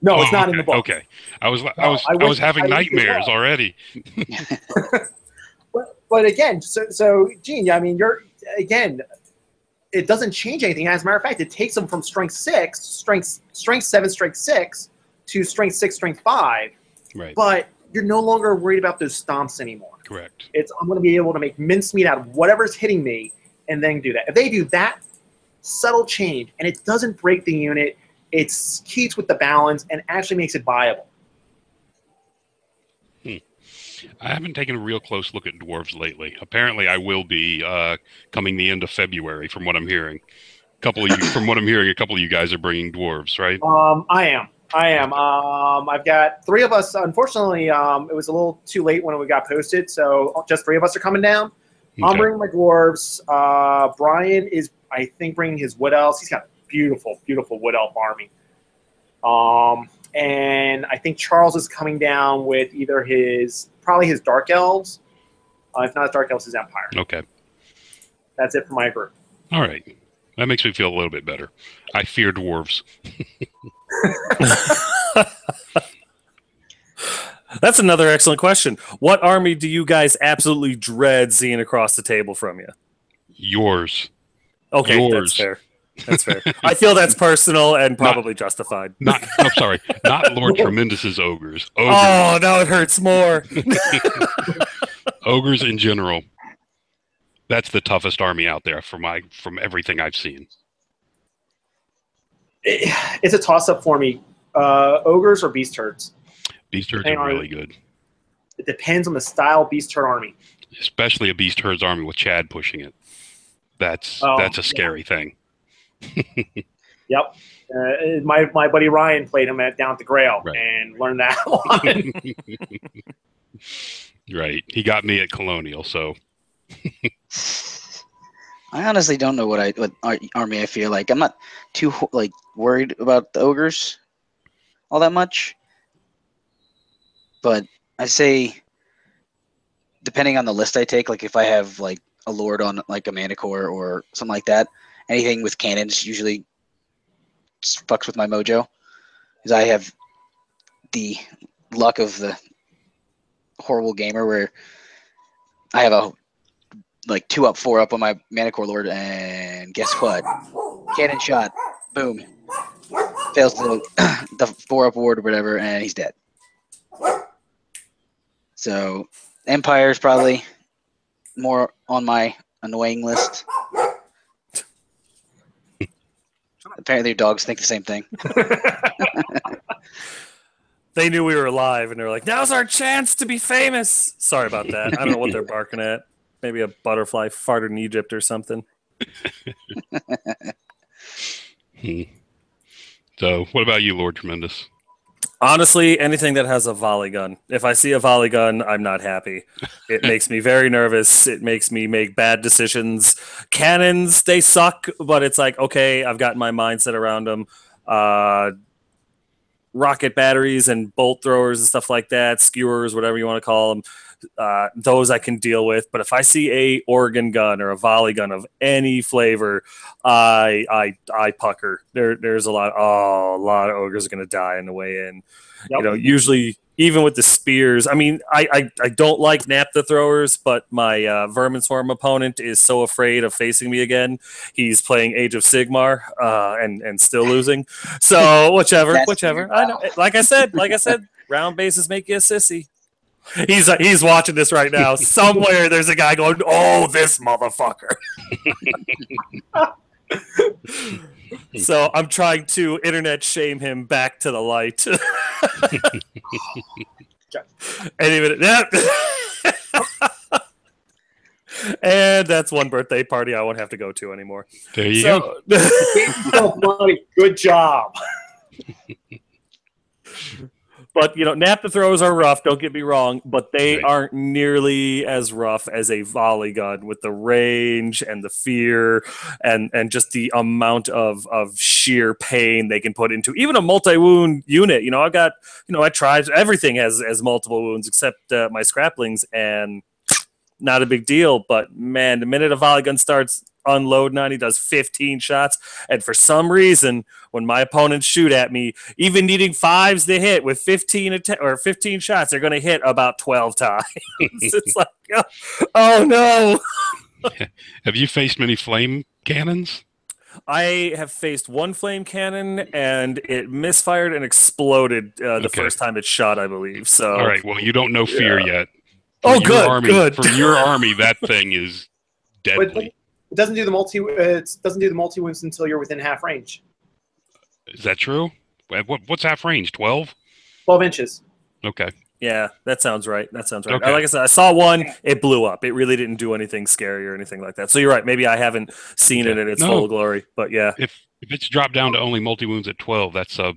no, it's not in the book. Okay, I was having nightmares already. But again, so Gene, I mean, it doesn't change anything. As a matter of fact, it takes them from strength 7, strength 6 to strength 6, strength 5. Right. But you're no longer worried about those stomps anymore. Correct. I'm going to be able to make mincemeat out of whatever's hitting me and then do that. If they do that subtle change and it doesn't break the unit, it keeps with the balance and actually makes it viable. I haven't taken a real close look at dwarves lately. Apparently, I will be coming the end of February, from what I'm hearing. From what I'm hearing, a couple of you guys are bringing dwarves, right? I am. I've got 3 of us. Unfortunately, it was a little too late when we got posted, so just 3 of us are coming down. Okay. I'm bringing my dwarves. Brian is, I think, bringing his wood elves. He's got a beautiful, beautiful wood elf army. And I think Charles is coming down with either probably his dark elves. If not his dark elves, his empire. Okay. That's it for my group. All right. That makes me feel a little bit better. I fear dwarves. That's another excellent question. What army do you guys absolutely dread seeing across the table from you? Yours. Okay, Yours. That's fair. That's fair. I feel that's personal and probably justified. I'm sorry. Not Lord Tremendous's ogres. Oh, now it hurts more. Ogres in general. That's the toughest army out there from everything I've seen. It's a toss-up for me. Ogres or beast herds? Beast herds are really good. It depends on the style beast herd army. Especially a beast herds army with Chad pushing it. That's a scary thing. Yep. My buddy Ryan played him down at the Grail and learned that one. Right. He got me at Colonial, so. I honestly don't know what army I feel like. I'm not too worried about the ogres all that much, but I say depending on the list I take, like if I have like a lord on like a Manticore or something like that, anything with cannons usually fucks with my mojo, because I have the luck of the horrible gamer where I have a 2 up, 4 up on my Manticore Lord, and guess what? Cannon shot, boom, fails the 4 up ward or whatever, and he's dead. So Empire's probably more on my annoying list. Apparently, your dogs think the same thing. They knew we were alive, and they're like, "Now's our chance to be famous." Sorry about that. I don't know what they're barking at. Maybe a butterfly farted in Egypt or something. So, what about you, Lord Tremendous? Honestly, anything that has a volley gun. If I see a volley gun, I'm not happy. It makes me very nervous. It makes me make bad decisions. Cannons, they suck, but it's like, okay, I've gotten my mindset around them. Rocket batteries and bolt throwers and stuff like that, skewers, whatever you want to call them, those I can deal with. But if I see a organ gun or a volley gun of any flavor, I pucker. There's a lot of ogres are going to die on the way in. Yep. You know, usually even with the spears. I mean, I don't like naphtha throwers, but my Vermin Swarm opponent is so afraid of facing me again. He's playing Age of Sigmar and still losing. So whichever. I know. Like I said, round bases make you a sissy. He's watching this right now. Somewhere there's a guy going, "Oh, this motherfucker." So I'm trying to internet shame him back to the light. Any minute. And that's one birthday party I won't have to go to anymore. There you go. Good job. But, Nappa throws are rough, don't get me wrong, but they Right. aren't nearly as rough as a volley gun with the range and the fear and just the amount of sheer pain they can put into even a multi-wound unit. I tried, everything has multiple wounds except my scraplings, and not a big deal. But, man, the minute a volley gun starts unloading on, he does 15 shots, and for some reason when my opponents shoot at me, even needing 5s to hit with 15 shots, they're going to hit about 12 times. It's like, oh no. Have you faced many flame cannons? I have faced one flame cannon, and it misfired and exploded the first time it shot, I believe. So all right, well, you don't know fear yet. Good. For your army, that thing is deadly. It doesn't do the multi. It doesn't do the multi wounds until you're within half range. Is that true? What's half range? 12? 12 inches. Okay. Yeah, that sounds right. Okay. Like I said, I saw one. It blew up. It really didn't do anything scary or anything like that. So you're right. Maybe I haven't seen it in its full glory, but yeah. If it's dropped down to only multi wounds at 12, that's a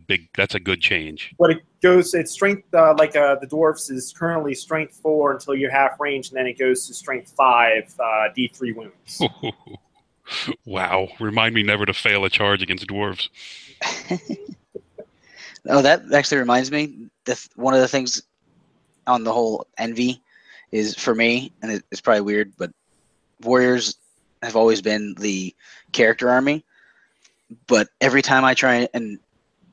good change. But it's strength the dwarfs is currently strength 4 until you're half range, and then it goes to strength 5 D3 wounds. Wow! Remind me never to fail a charge against dwarves. Oh, that actually reminds me. One of the things on the whole envy is for me, and it's probably weird, but warriors have always been the character army. But every time I try and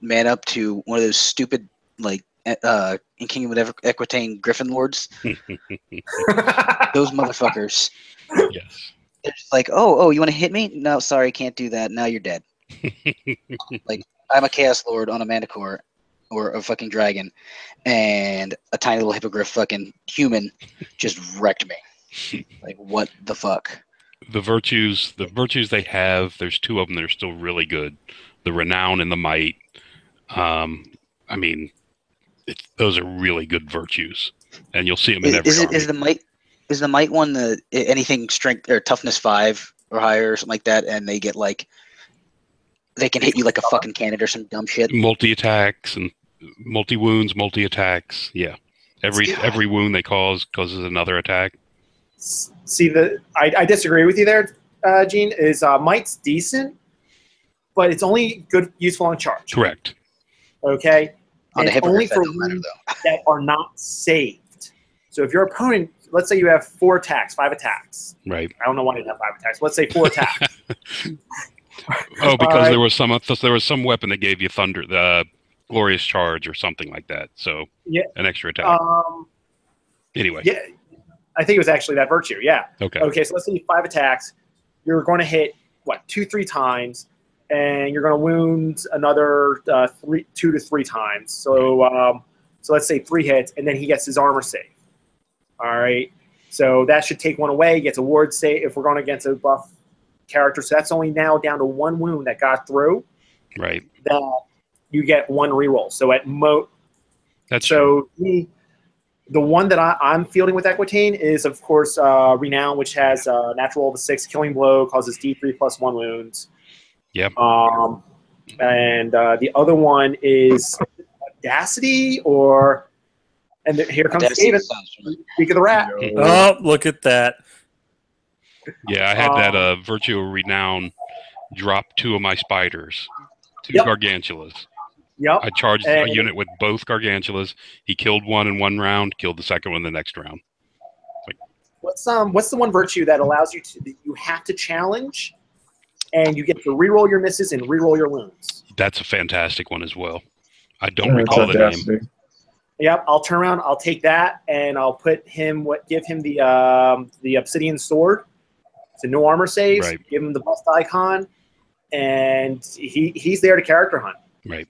man up to one of those stupid, like, in Kingdom of Equitaine Griffin Lords, those motherfuckers. Yes. They're just like, oh, you want to hit me? No, sorry, can't do that. Now you're dead. Like, I'm a Chaos Lord on a Manticore or a fucking dragon, and a tiny little hippogriff fucking human just wrecked me. Like, what the fuck? The virtues they have, there's 2 of them that are still really good. The renown and the might. I mean, those are really good virtues, and you'll see them in every army. Is the might one anything strength or toughness 5 or higher or something like that, and they get like they can hit you like a fucking cannon or some dumb shit? Multi attacks and multi wounds, multi attacks. Yeah, every wound they causes another attack. See, I disagree with you there, Gene. Is might's decent, but it's only good useful on charge. Correct. Okay. On the it's only hippogriff, for that don't matter, though. that are not saved. So if your opponent, let's say you have 4 attacks, 5 attacks. Right. I don't know why you have 5 attacks. Let's say 4 attacks. Oh, because there was some weapon that gave you thunder, the glorious charge or something like that. So yeah, an extra attack. Anyway. Yeah, I think it was actually that virtue. Yeah. Okay. Okay. So let's say you have 5 attacks. You're going to hit 2-3 times, and you're going to wound another 2 to 3 times. So so let's say 3 hits, and then he gets his armor save. All right. So that should take 1 away. He gets a ward save if we're going against a buff character. So that's only now down to 1 wound that got through. Right. That you get 1 reroll. So at that's so true. The one that I'm fielding with Equitaine is, of course, Renown, which has natural roll of 6, killing blow, causes D3 plus 1 wounds. Yep. And the other one is Audacity, and here comes David. Speak of the rat. Oh, look at that. Yeah, I had that Virtue of Renown drop 2 of my spiders, 2 Gargantulas. Yep. I charged a unit with both Gargantulas. He killed 1 in 1 round, killed the second one the next round. What's the one virtue that allows you have to challenge, and you get to reroll your misses and reroll your wounds? That's a fantastic one as well. I don't recall the name. Yep, I'll turn around. I'll take that, and I'll give him the Obsidian Sword. It's a no armor saves. Right. Give him the bust icon, and he's there to character hunt. Right.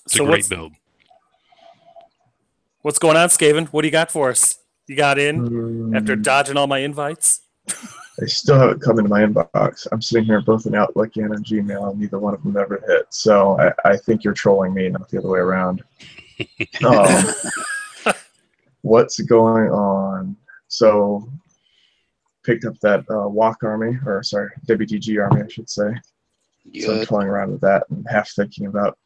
It's a great build. What's going on, Skaven? What do you got for us? You got in after dodging all my invites? They still haven't come into my inbox. I'm sitting here both in Outlook and on Gmail, and neither one of them ever hit. So I think you're trolling me, not the other way around. What's going on? So picked up that WTG army, I should say. So I'm toying around with that and half thinking about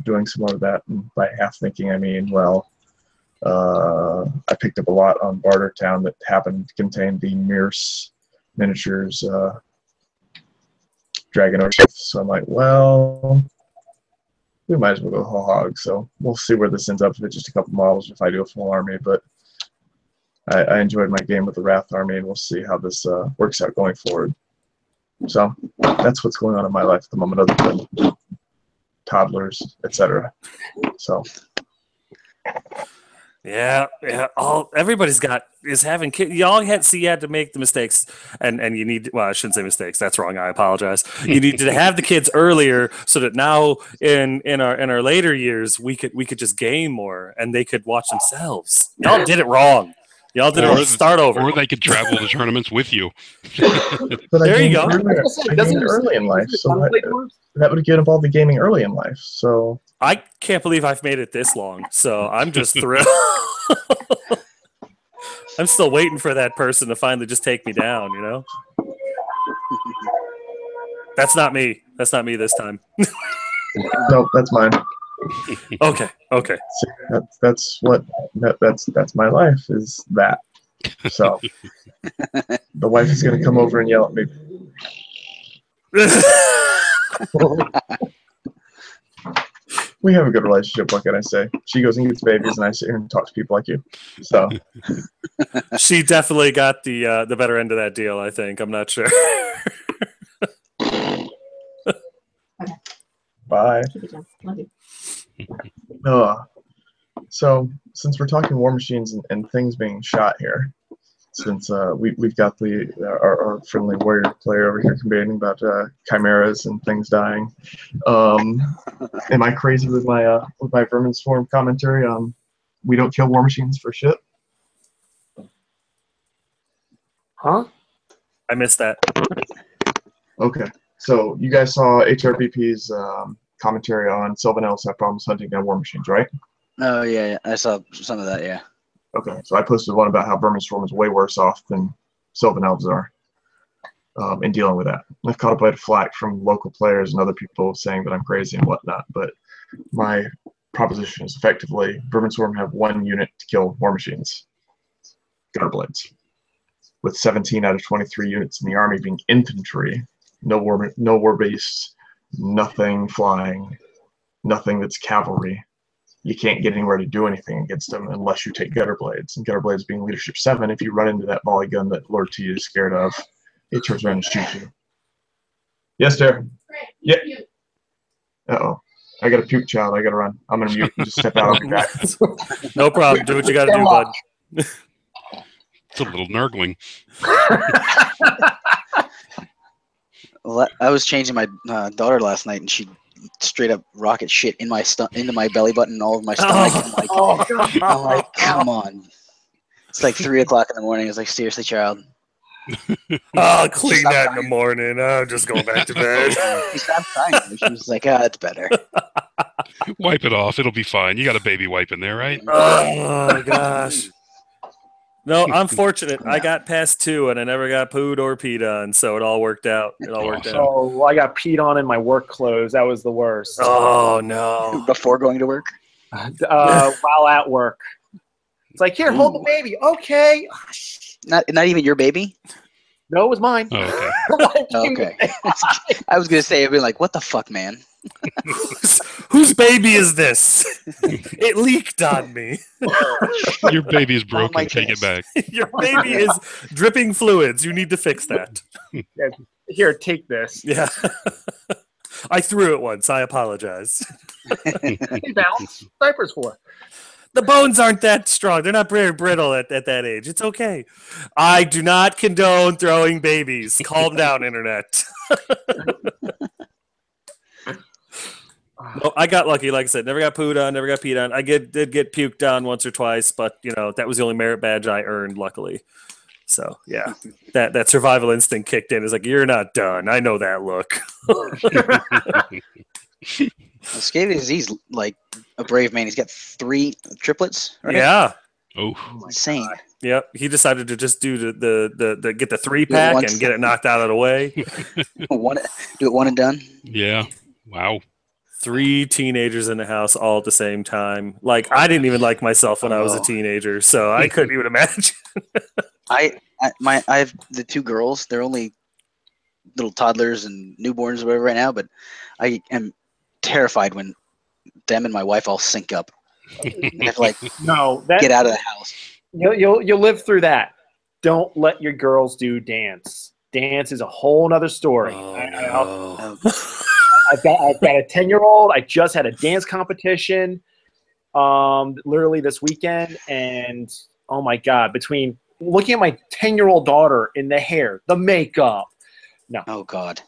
doing some more of that. And by half thinking, I mean, well, I picked up a lot on Bartertown that happened to contain the Mears miniatures Dragon Ocean. So I'm like, well, we might as well go whole hog. So we'll see where this ends up. If it's just a couple models, if I do a full army. But I enjoyed my game with the Wrath army, and we'll see how this works out going forward. So that's what's going on in my life at the moment, other than toddlers, etc. So. Yeah. Everybody's is having kids. Y'all had to make the mistakes, and you need. Well, I shouldn't say mistakes. That's wrong. I apologize. You need to have the kids earlier, so that now in our later years we could just game more, and they could watch themselves. Y'all did it wrong. Y'all did it. Start over. Or they could travel to tournaments with you. But there you go. I gamed early in life, so that would get involved in gaming early in life. So I can't believe I've made it this long. So I'm just thrilled. I'm still waiting for that person to finally just take me down. You know. That's not me. That's not me this time. No, that's mine. Okay. That's my life is that. So the wife is gonna come over and yell at me. We have a good relationship. What can I say? She goes and gets babies, and I sit here and talk to people like you. So she definitely got the better end of that deal. I think. I'm not sure. Bye. So since we're talking war machines and things being shot here, since we've got our friendly warrior player over here complaining about chimeras and things dying, am I crazy with my Vermin Swarm commentary on we don't kill war machines for shit? Huh? I missed that. Okay, so you guys saw HRBP's commentary on Sylvan Elves have problems hunting down war machines, right? Oh yeah, I saw some of that. Yeah. Okay, so I posted one about how Vermin Swarm is way worse off than Sylvan Elves are in dealing with that. I've caught a bit of flack from local players and other people saying that I'm crazy and whatnot, but my proposition is effectively Vermin Swarm have one unit to kill war machines, Gutterblades, with 17 out of 23 units in the army being infantry, no war beasts, nothing flying, nothing that's cavalry. You can't get anywhere to do anything against them unless you take Gutter Blades. And Gutter Blades being leadership 7, if you run into that volley gun that Lord T is scared of, it turns around and shoots you. Yes, dear. Yeah. Uh-oh. I got a puke child. I got to run. I'm going to mute and just step out. I'll be back. No problem. Do what you got to do, bud. It's a little nurgling. Well, I was changing my daughter last night, and she straight up rocket shit in my into my belly button, all of my stomach. I'm like, come on. It's like 3 o'clock in the morning. I was like, seriously, child. I'll clean that in the morning. I'm just going back to bed. She stopped crying. She was like, it's better. Wipe it off. It'll be fine. You got a baby wipe in there, right? Oh, my gosh. No, I'm fortunate. I got past 2, and I never got pooed or peed on, so it all worked out. Oh, well, I got peed on in my work clothes. That was the worst. Oh, no. Before going to work? While at work. It's like, here, hold the baby. Okay. Not even your baby? No, it was mine. Oh, okay. Okay. I was going to say, I'd be like, what the fuck, man? Whose baby is this? It leaked on me. Your baby is broken. Take it back. Your baby is dripping fluids. You need to fix that. Yeah, here, take this. Yeah. I threw it once. I apologize. Hey, balance. Diapers for. The bones aren't that strong. They're not very brittle at that age. It's okay. I do not condone throwing babies. Calm down, Internet. No, I got lucky. Like I said, never got pooed on, never got peed on. I did get puked on once or twice, but that was the only merit badge I earned, luckily. So yeah, that survival instinct kicked in. It's like, you're not done. I know that look. SkaveninAZ's like a brave man. He's got 3 triplets. Right? Yeah. Oh, Insane. God. Yep, he decided to just do the get the 3-pack once. and get it knocked out of the way. Do it one and done. yeah. Wow. 3 teenagers in the house all at the same time. Like, I didn't even like myself when I was a Oh. teenager, so I couldn't even imagine. I have the 2 girls. They're only little toddlers and newborns or whatever right now, but I am terrified when them and my wife all sync up. I have to, like, No, get out of the house. You'll live through that. Don't let your girls do dance. Dance is a whole nother story. Oh, no. I've got a 10-year-old. I just had a dance competition, literally this weekend, and oh my God! Between looking at my 10-year-old daughter in the hair, the makeup, no. Oh God.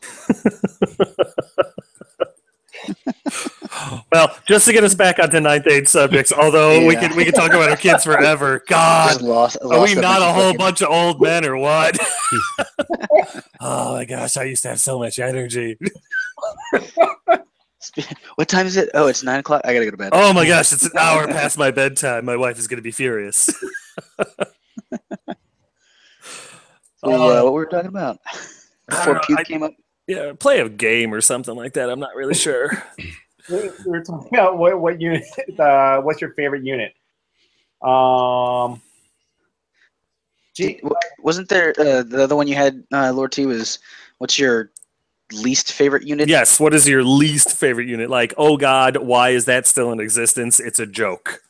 Well, just to get us back onto 9th age subjects, although we can talk about our kids forever. God, are we not a whole bunch of old men or what? Oh my gosh, I used to have so much energy. What time is it? Oh, it's 9 o'clock. I gotta go to bed. Oh my gosh, it's an hour past my bedtime. My wife is going to be furious. What were we talking about? Before puke came up. Yeah, play a game or something like that. I'm not really sure. We were talking about what unit. What's your favorite unit? Wasn't there the other one you had, Lord T, was what's your least favorite unit? Yes, what is your least favorite unit? Like, oh God, why is that still in existence? It's a joke.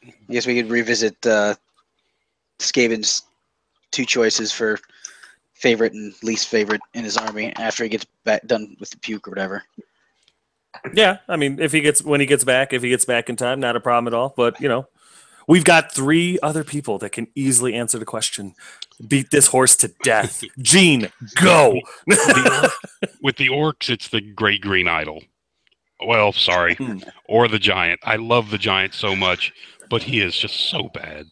I guess we could revisit Skaven's 2 choices for favorite and least favorite in his army after he gets back done with the puke or whatever. Yeah, I mean, if he gets back in time, not a problem at all. But we've got 3 other people that can easily answer the question. Beat this horse to death. Gene, go. With the orcs, it's the gray green idol. Well, sorry, or the giant. I love the giant so much, but he is just so bad.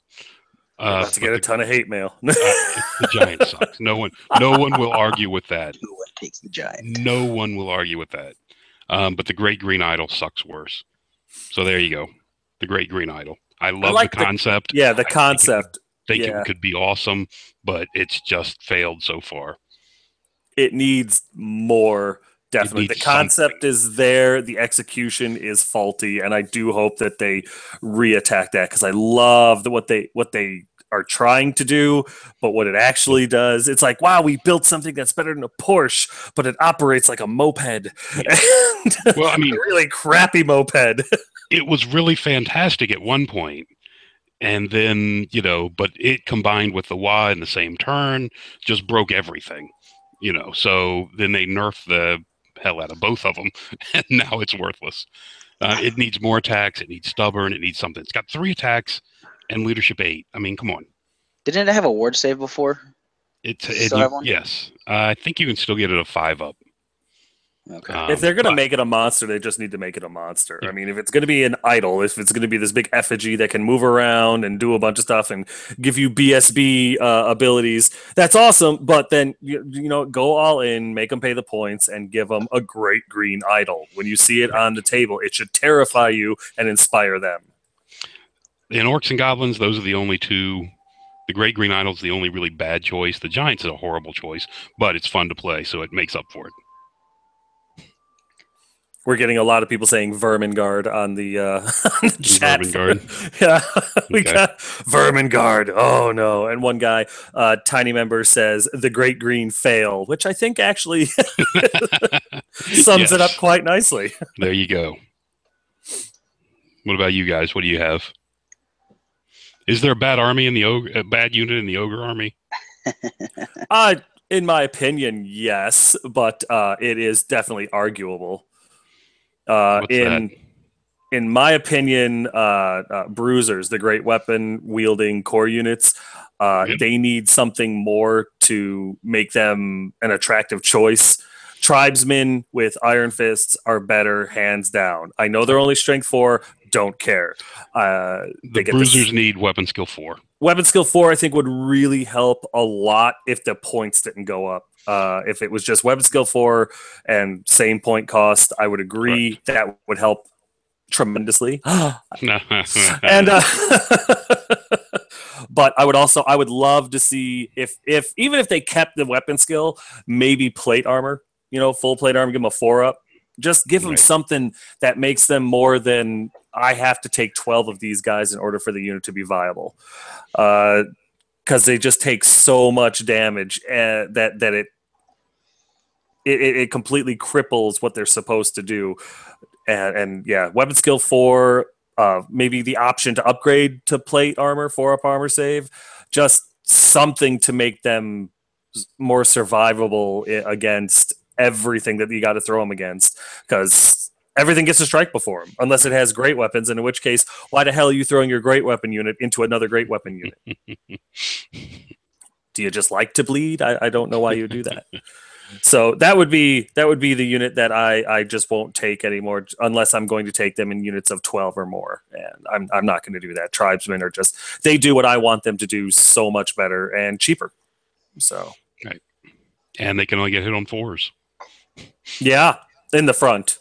About to get a ton of hate mail. The giant sucks. No one will argue with that. No one takes the giant. No one will argue with that. But the great green idol sucks worse. So there you go. The great green idol. I love the concept. The concept. I think it could be awesome, but it's just failed so far. It needs more. Definitely. The concept is there. The execution is faulty. And I do hope that they reattack that, because I love what they are trying to do, but what it actually does, it's like, wow, we built something that's better than a Porsche, but it operates like a moped. Well, I mean, a really crappy moped. It was really fantastic at one point. And then, but it combined with the Y in the same turn just broke everything, so then they nerfed the hell out of both of them, and now it's worthless. It needs more attacks. It needs stubborn. It needs something. It's got 3 attacks and leadership 8. I mean, come on. Didn't it have a ward save before? Yes. I think you can still get it a 5-up. Okay. If they're going to make it a monster, they just need to make it a monster. I mean, if it's going to be an idol, if it's going to be this big effigy that can move around and do a bunch of stuff and give you BSB abilities, that's awesome. But then, go all in, make them pay the points, and give them a great green idol. When you see it on the table, it should terrify you and inspire them. In Orcs and Goblins, those are the only 2. The Great Green Idol is the only really bad choice. The Giants is a horrible choice, but it's fun to play, so it makes up for it. We're getting a lot of people saying Vermingard on the chat. Vermingard. Yeah, we got Vermingard. Oh, no. And one guy, Tiny Member, says the Great Green Fail, which I think actually sums it up quite nicely. There you go. What about you guys? What do you have? Is there a bad army in a bad unit in the ogre army? In my opinion, yes, but it is definitely arguable. In my opinion, bruisers, the great weapon wielding core units, they need something more to make them an attractive choice. Tribesmen with iron fists are better, hands down. I know they're only strength 4. Don't care. The bruisers need weapon skill 4. Weapon skill 4, I think, would really help a lot if the points didn't go up. If it was just weapon skill 4 and same point cost, I would agree. Correct. That would help tremendously. And but I would love to see if even if they kept the weapon skill, maybe plate armor, full plate armor, give them a 4-up. Just give them something that makes them more than I have to take 12 of these guys in order for the unit to be viable. Because they just take so much damage that it completely cripples what they're supposed to do. And yeah, weapon skill 4, maybe the option to upgrade to plate armor, 4-up armor save, just something to make them more survivable against everything that you got to throw them against, because everything gets a strike before them, unless it has great weapons, and in which case, why the hell are you throwing your great weapon unit into another great weapon unit? Do you just like to bleed? I don't know why you do that. So that would be the unit that I just won't take anymore, unless I'm going to take them in units of 12 or more, and I'm not going to do that. Tribesmen are just, they do what I want them to do so much better and cheaper. So right, and they can only get hit on 4s. Yeah, in the front.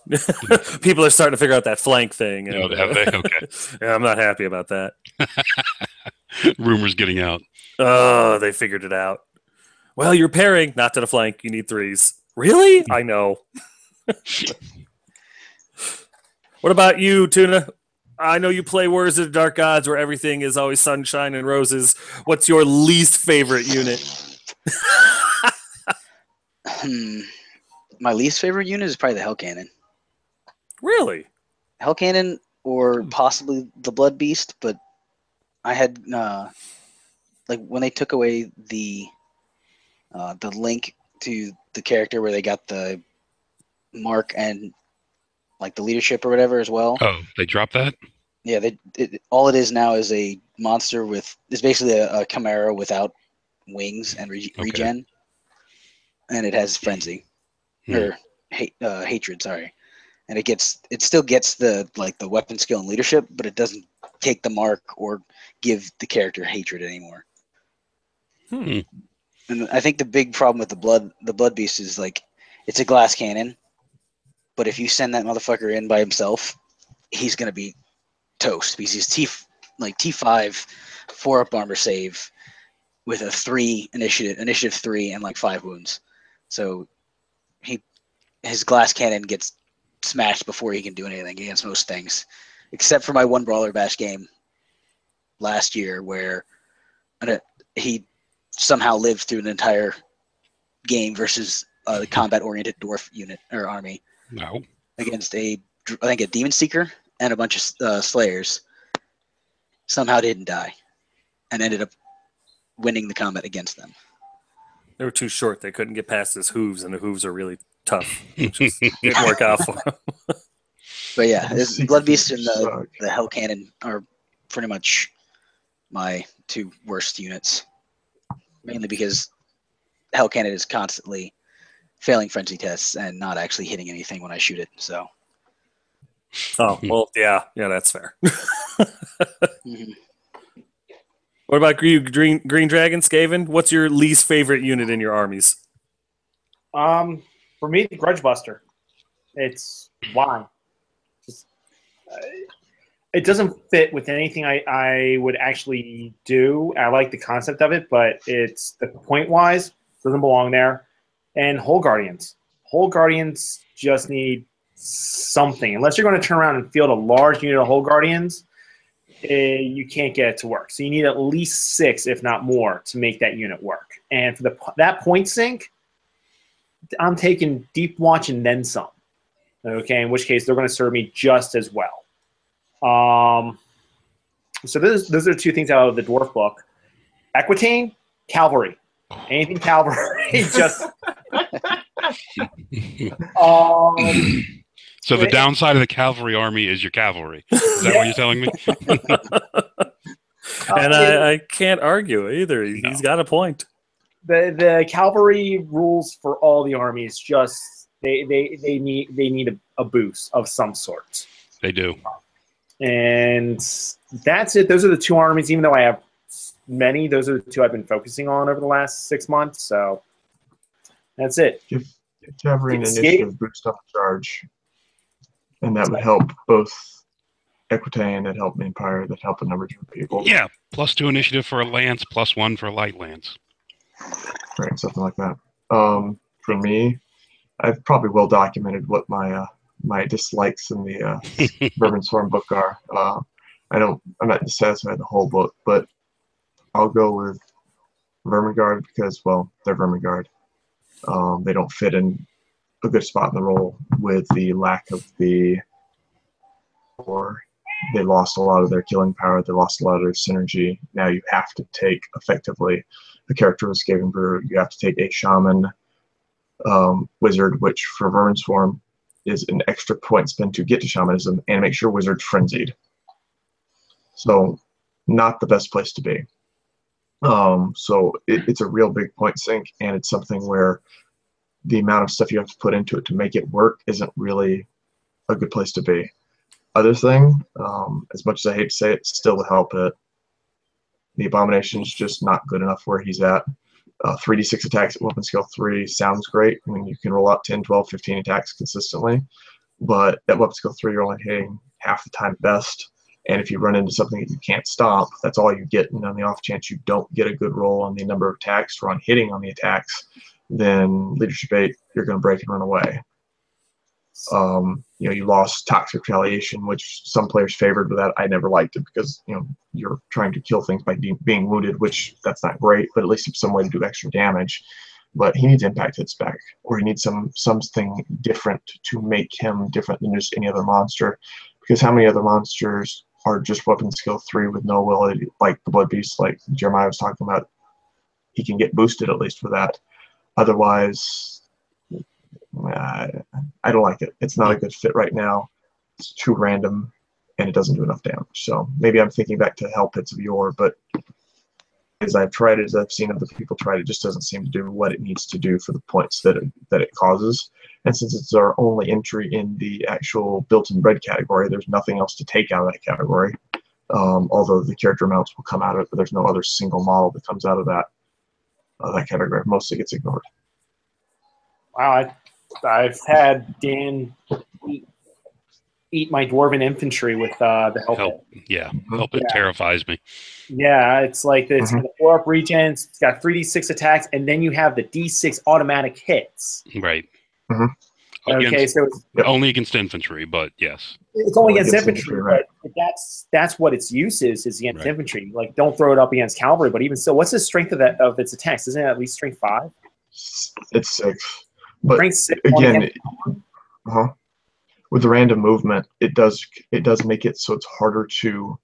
People are starting to figure out that flank thing. And, have they? Okay. Yeah, I'm not happy about that. Rumors getting out. Oh, they figured it out. Well, you're pairing, not to the flank. You need 3s. Really? I know. What about you, Tuna? I know you play Warriors of the Dark Gods, where everything is always sunshine and roses. What's your least favorite unit? My least favorite unit is probably the Hell Cannon. Really? Hell Cannon, or possibly the Blood Beast, but I had like when they took away the link to the character where they got the mark and like the leadership or whatever as well. Oh, they dropped that? Yeah, all it is now is a monster it's basically a Chimera without wings and regen, and it has frenzy. Or hatred, sorry, and it still gets the weapon skill and leadership, but it doesn't take the mark or give the character hatred anymore. And I think the big problem with the blood beast is it's a glass cannon, but if you send that motherfucker in by himself, he's gonna be toast because he's T5 4-up armor save with a 3 initiative 3 and 5 wounds, so his glass cannon gets smashed before he can do anything against most things, except for my one Brawler Bash game last year where he somehow lived through an entire game versus a combat-oriented dwarf unit or army against I think a Demon Seeker and a bunch of Slayers. Somehow didn't die and ended up winning the combat against them. They were too short. They couldn't get past his hooves, and the hooves are really tough. Didn't work out for him. But yeah, Blood Beast and the Hell Cannon are pretty much my 2 worst units. Mainly because Hell Cannon is constantly failing frenzy tests and not actually hitting anything when I shoot it. So. Oh well, yeah, that's fair. What about you, Green Dragon, Skaven? What's your least favorite unit in your armies? For me, the Grudge Buster. It's why. It doesn't fit with anything I would actually do. I like the concept of it, but it's the point-wise doesn't belong there. And Hole Guardians. Hole Guardians just need something. Unless you're going to turn around and field a large unit of Hole Guardians, you can't get it to work. So you need at least 6, if not more, to make that unit work. And for that point sink, I'm taking Deep Watch and then some. Okay, in which case they're going to serve me just as well. So those are 2 things out of the Dwarf book. Equitane, Cavalry. Anything Cavalry, just... So the downside of the cavalry army is your cavalry. Is that what you're telling me? And I can't argue either. No. He's got a point. The cavalry rules for all the armies. Just they need a boost of some sort. They do. And that's it. Those are the 2 armies. Even though I have many, those are the 2 I've been focusing on over the last 6 months. So that's it. Give cavalry an initiative boost on charge, and that would help both Equitane that help Empire that help a number of different people. Yeah, +2 initiative for a lance, +1 for a light lance. Right, something like that. For me, I've probably well documented what my my dislikes in the Vermin Swarm book are. I'm not dissatisfied with the whole book, but I'll go with Vermin Guard because, well, they're Vermin Guard. They don't fit in a good spot in the role with the lack of the, or they lost a lot of their killing power. They lost a lot of their synergy. Now you have to take effectively a character with Skaven Brew. You have to take a shaman wizard, which for Vermin Swarm is an extra point spend to get to shamanism, and make sure wizard frenzied. So not the best place to be. So it's a real big point sink, and it's something where the amount of stuff you have to put into it to make it work isn't really a good place to be. Other thing, as much as I hate to say it, still to help it. The Abomination's just not good enough where he's at. 3d6 attacks at weapon skill 3 sounds great. I mean, you can roll out 10, 12, 15 attacks consistently, but at weapon skill 3, you're only hitting half the time best. And if you run into something that you can't stop, that's all you get. And on the off chance you don't get a good roll on the number of attacks or on hitting on the attacks, then Leadership 8, you're going to break and run away. You lost Toxic Retaliation, which some players favored, but that I never liked it because, you're trying to kill things by being wounded, which that's not great, but at least it's some way to do extra damage. But he needs impact hits back, or he needs something different to make him different than just any other monster. Because how many other monsters are just weapon skill 3 with no ability, like the Blood Beast, like Jeremiah was talking about? He can get boosted at least for that. Otherwise, I don't like it. It's not a good fit right now. It's too random, and it doesn't do enough damage. So maybe I'm thinking back to Hell Pits of Yore, but as I've tried it, as I've seen other people try it, it just doesn't seem to do what it needs to do for the points that it causes. And since it's our only entry in the actual built-in bread category, there's nothing else to take out of that category. Although the character amounts will come out of it, but there's no other single model that comes out of that category. Mostly gets ignored. Wow, I've had Dan eat my dwarven infantry with the help. Yeah, help it terrifies me. Yeah, it's like this. It's 4-up regens. It's got 3d6 attacks, and then you have the d6 automatic hits. Right. Okay, so it's only against infantry, but yes, it's only against infantry. Right. But that's what its use is against infantry. Like, don't throw it up against cavalry. But even still, what's the strength of its attacks? Isn't it at least strength 5? It's 6. But strength 6 again, with the random movement, it does make it so it's harder to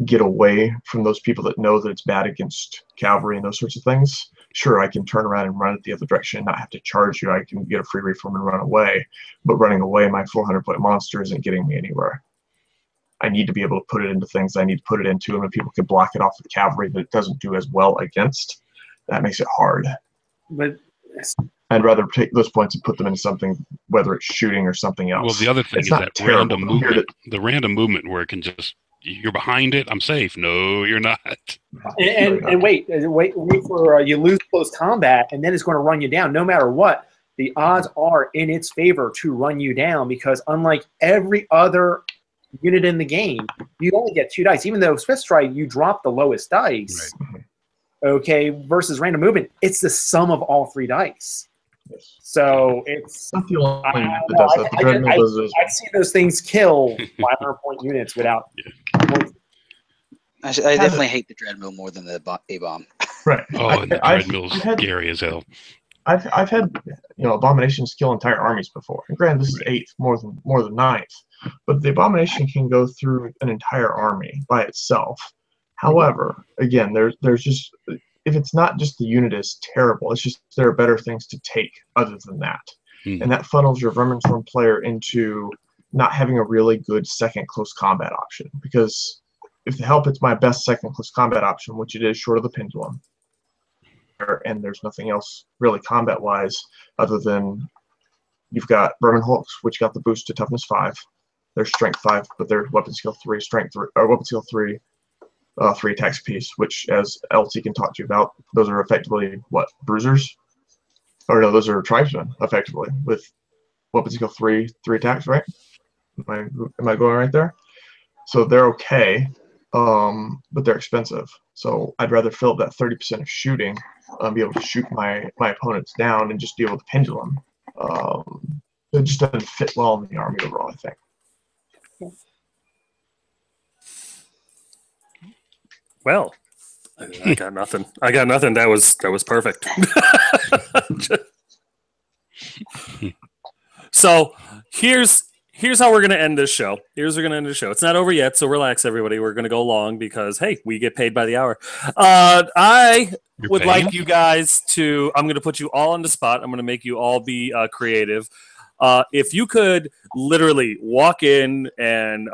get away from those people that know that it's bad against cavalry and those sorts of things. Sure, I can turn around and run it the other direction and not have to charge you. I can get a free reform and run away. But running away, my 400-point monster isn't getting me anywhere. I need to be able to put it into things I need to put it into, and when people can block it off with cavalry that it doesn't do as well against, that makes it hard. But I'd rather take those points and put them into something, whether it's shooting or something else. Well, the other thing is that random movement, the random movement where it can just, you're behind it, I'm safe. No, you're not. And wait for you lose close combat, and then it's going to run you down. No matter what, the odds are in its favor to run you down, because unlike every other unit in the game, you only get 2 dice. Even though Swift Strike, you drop the lowest dice. Right. Okay, versus random movement, it's the sum of all 3 dice. So it's not the only unit that does that. The Dreadmill does it. I've seen those things kill 500-point units without. I definitely hate the Dreadmill more than the A-bomb. Right. Oh, and the Dreadmill's scary as hell. I've had Abominations kill entire armies before. And granted, this is 8th more than 9th, but the Abomination can go through an entire army by itself. However, again, there's just, if it's not just the unit is terrible, it's just there are better things to take other than that. And that funnels your Vermin Swarm player into not having a really good second close combat option. Because if the Help it's my best second close combat option, which it is short of the Pendulum, and there's nothing else really combat-wise other than you've got Vermin Hulks, which got the boost to Toughness 5. They're Strength 5, but they're Weapon Skill 3, Strength 3, or Weapon Skill 3. 3 attacks apiece, which, as LT can talk to you about, those are effectively what, bruisers? Or no, those are tribesmen, effectively, with weapon skill 3 attacks, right? Am I going right there? So they're okay, but they're expensive. So I'd rather fill up that 30% of shooting, be able to shoot my opponents down and just deal with the pendulum. It just doesn't fit well in the army overall, I think. Well, I got nothing. I got nothing. That was perfect. So here's how we're gonna end this show. It's not over yet, so relax, everybody. We're gonna go long because hey, we get paid by the hour. I would like you guys to. I'm gonna put you all on the spot. I'm gonna make you all be creative. If you could literally walk in and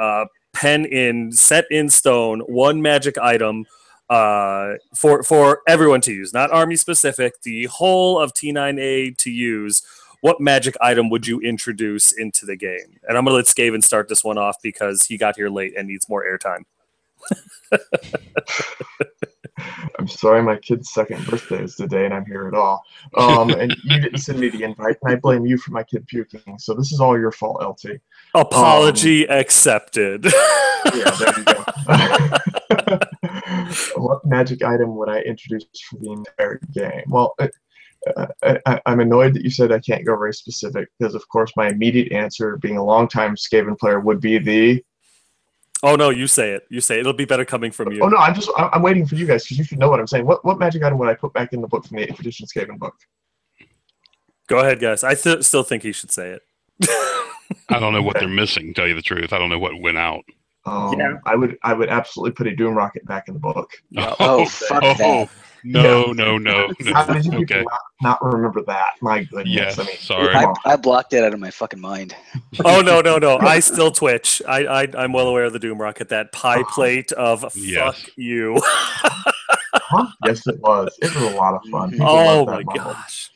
pen in, set in stone, one magic item for everyone to use, not army specific, the whole of T9A to use. What magic item would you introduce into the game? And I'm going to let Skaven start this one off because he got here late and needs more airtime. I'm sorry, my kid's second birthday is today, and I'm here at all. And you didn't send me the invite, and I blame you for my kid puking. So this is all your fault, LT. Apology accepted. Yeah, there you go. What magic item would I introduce for the entire game? Well, I'm annoyed that you said I can't go very specific because, of course, my immediate answer, being a longtime Skaven player, would be the. Oh no, you say it. It'll be better coming from you. Oh no, I'm waiting for you guys because you should know what I'm saying. What magic item would I put back in the book from the 8th edition Skaven book? Go ahead, guys. I still think he should say it. I don't know what they're missing. Tell you the truth, I don't know what went out. Yeah. I would absolutely put a Doom Rocket back in the book. Oh, fuck that. No. How did you people not remember that? My goodness. Yes, I mean, sorry. I blocked it out of my fucking mind. Oh no! I still twitch. I'm well aware of the Doom Rocket. That pie plate of fuck you. Huh? Yes, it was. It was a lot of fun. People Oh my model. gosh.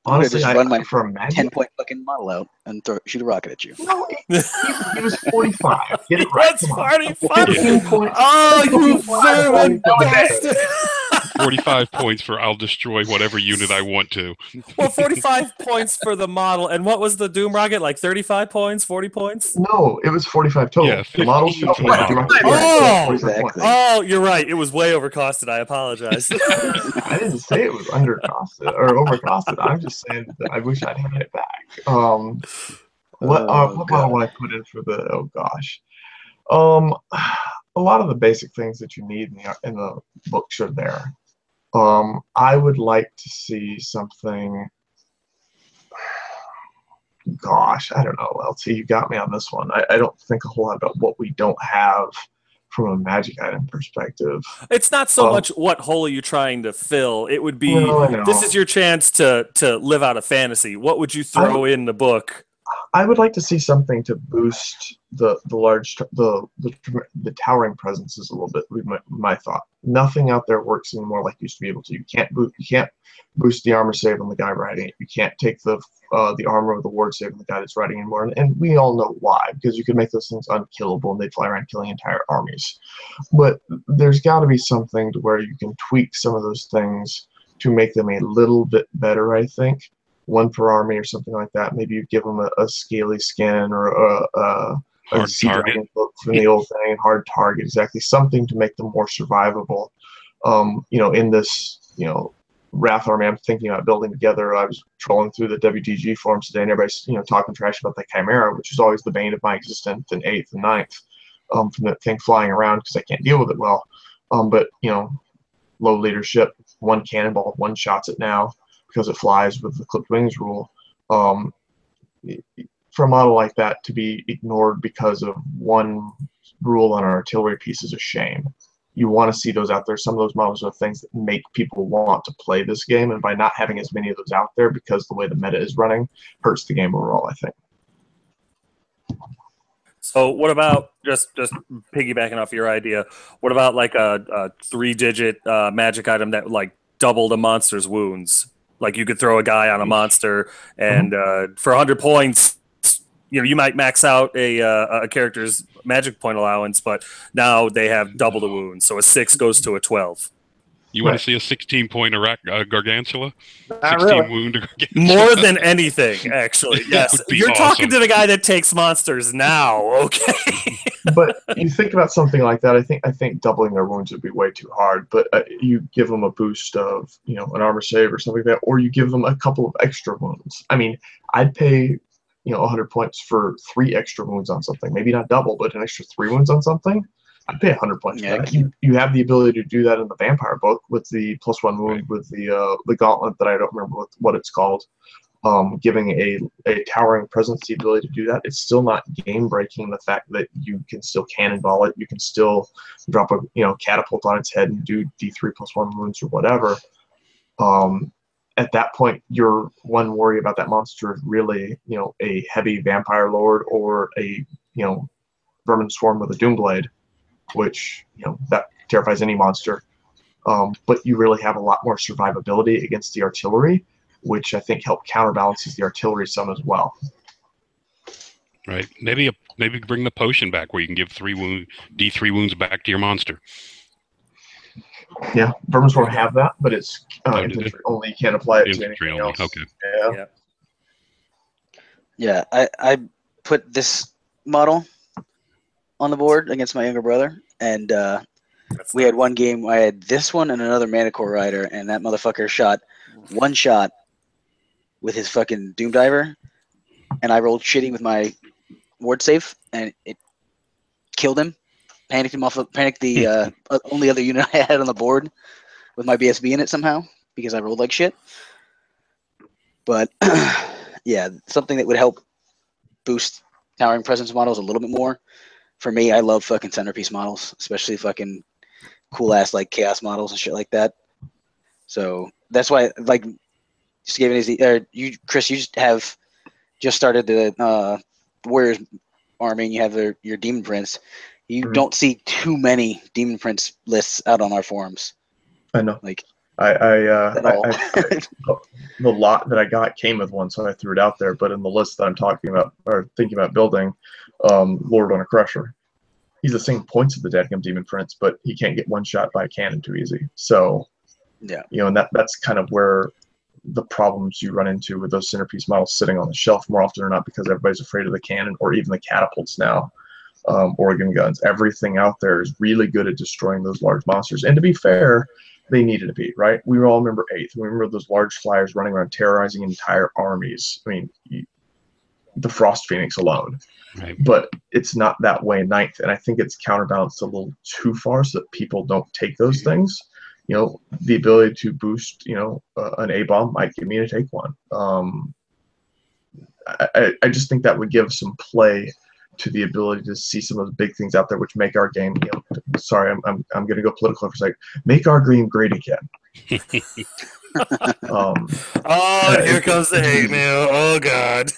Honestly, just run my for a magic 10-point fucking model out and shoot a rocket at you. No, he was 45. Get it right. That's 45. 15 points. Oh, you vermin bastard. 45 points for I'll destroy whatever unit I want to. Well, 45 points for the model. And what was the Doom Rocket? Like 35 points? 40 points? No, it was 45 total. Yeah, the model 15 should for the model. Oh, exactly. Oh, you're right. It was way overcosted. I apologize. I didn't say it was undercosted or overcosted. I'm just saying that I wish I'd had it back. What model would I put in for the? Oh gosh, a lot of the basic things that you need in the books are there. I would like to see something. Gosh, I don't know, LT. You got me on this one. I don't think a whole lot about what we don't have from a magic item perspective. It's not so much what hole are you trying to fill. It would be this is your chance to live out a fantasy. What would you throw in the book? I would like to see something to boost the towering presences a little bit. Would be my thought. Nothing out there works anymore like you used to be able to. You can't boost the armor save on the guy riding it. You can't take the armor of the ward save on the guy that's riding anymore. And we all know why, because you could make those things unkillable and they'd fly around killing entire armies. But there's got to be something to where you can tweak some of those things to make them a little bit better, I think. One per army or something like that. Maybe you give them a scaly skin or a sea dragon book from the old thing, hard target, exactly. Something to make them more survivable. In this, Wrath army I'm thinking about building together. I was trolling through the WTG forums today, and everybody's talking trash about the Chimera, which is always the bane of my existence in 8th and 9th, from that thing flying around because I can't deal with it well. But low leadership, one cannonball, one shots it now because it flies with the clipped wings rule. For a model like that to be ignored because of one rule on an artillery piece is a shame. You want to see those out there. Some of those models are things that make people want to play this game, and by not having as many of those out there because the way the meta is running hurts the game overall, I think. So what about just piggybacking off your idea? What about like a 3-digit magic item that like doubled a monster's wounds? Like you could throw a guy on a monster, and for 100 points, you might max out a character's magic point allowance, but now they have double the wounds. So a 6 goes to a 12. You want to see a 16-point Gargantula? Not 16 really. wound Gargantula? More than anything, actually. That Yes, would be you're talking awesome. to the guy that takes monsters now. Okay. But you think about something like that. I think doubling their wounds would be way too hard. But you give them a boost of an armor save or something like that, or you give them a couple of extra wounds. I mean, I'd pay 100 points for 3 extra wounds on something. Maybe not double, but an extra 3 wounds on something. I'd pay 100 points for that. You have the ability to do that in the vampire book with the +1 wound with the gauntlet that I don't remember what it's called. Giving a towering presence the ability to do that. It's still not game breaking. The fact that you can still cannonball it, you can still drop a catapult on its head and do D3 +1 wounds or whatever. At that point, your one worry about that monster is really a heavy vampire lord or a vermin swarm with a doomblade, which that terrifies any monster. But you really have a lot more survivability against the artillery, which I think help counterbalances the artillery some as well. Right. Maybe bring the potion back where you can give D3 wounds back to your monster. Yeah, vermin swarm have that, but it's infantry only. You can't apply it to anything only. else. Okay. Yeah. I put this model on the board against my younger brother, and we had one game. I had this one and another Manicore Rider, and that motherfucker shot one shot with his fucking Doom Diver, and I rolled shitty with my ward save, and it killed him. Panicked the only other unit I had on the board with my BSB in it somehow because I rolled like shit. But yeah, something that would help boost towering presence models a little bit more. For me, I love fucking centerpiece models, especially fucking cool ass like chaos models and shit like that. So that's why, like, SkaveninAZ, you, Chris, you just started the Warriors army, and you have your Demon Prince. You don't see too many Demon Prince lists out on our forums. I know. Like, the lot that I got came with one, so I threw it out there. But in the list that I'm talking about or thinking about building, Lord on a Crusher, he's the same points of the Dadgum Demon Prince, but he can't get one shot by a cannon too easy. So yeah, and that's kind of where the problems you run into with those centerpiece models sitting on the shelf more often than not, because everybody's afraid of the cannon or even the catapults now. Organ guns, everything out there is really good at destroying those large monsters. And to be fair, they needed to be, right? We all remember 8th. We remember those large flyers running around terrorizing entire armies. I mean, the Frost Phoenix alone. Right. But it's not that way in 9th. And I think it's counterbalanced a little too far so that people don't take those things. The ability to boost, an A-bomb might give me to take one. I just think that would give some play to the ability to see some of the big things out there, which make our game. Sorry, I'm going to go political for a second. Make our game great again. Here comes the hate mail. Oh God.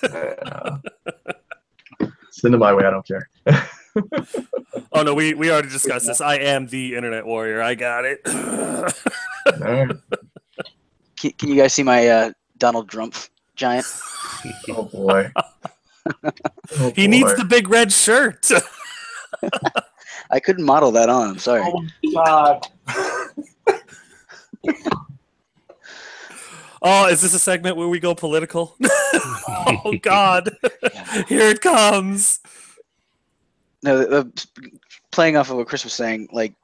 Send it my way. I don't care. Oh no, we already discussed this. I am the internet warrior. I got it. Can you guys see my Donald Trump giant? Oh boy. He needs the big red shirt. I couldn't model that on. I'm sorry. Oh God. Oh, is this a segment where we go political? Oh God. Here it comes. No, playing off of what Chris was saying, like,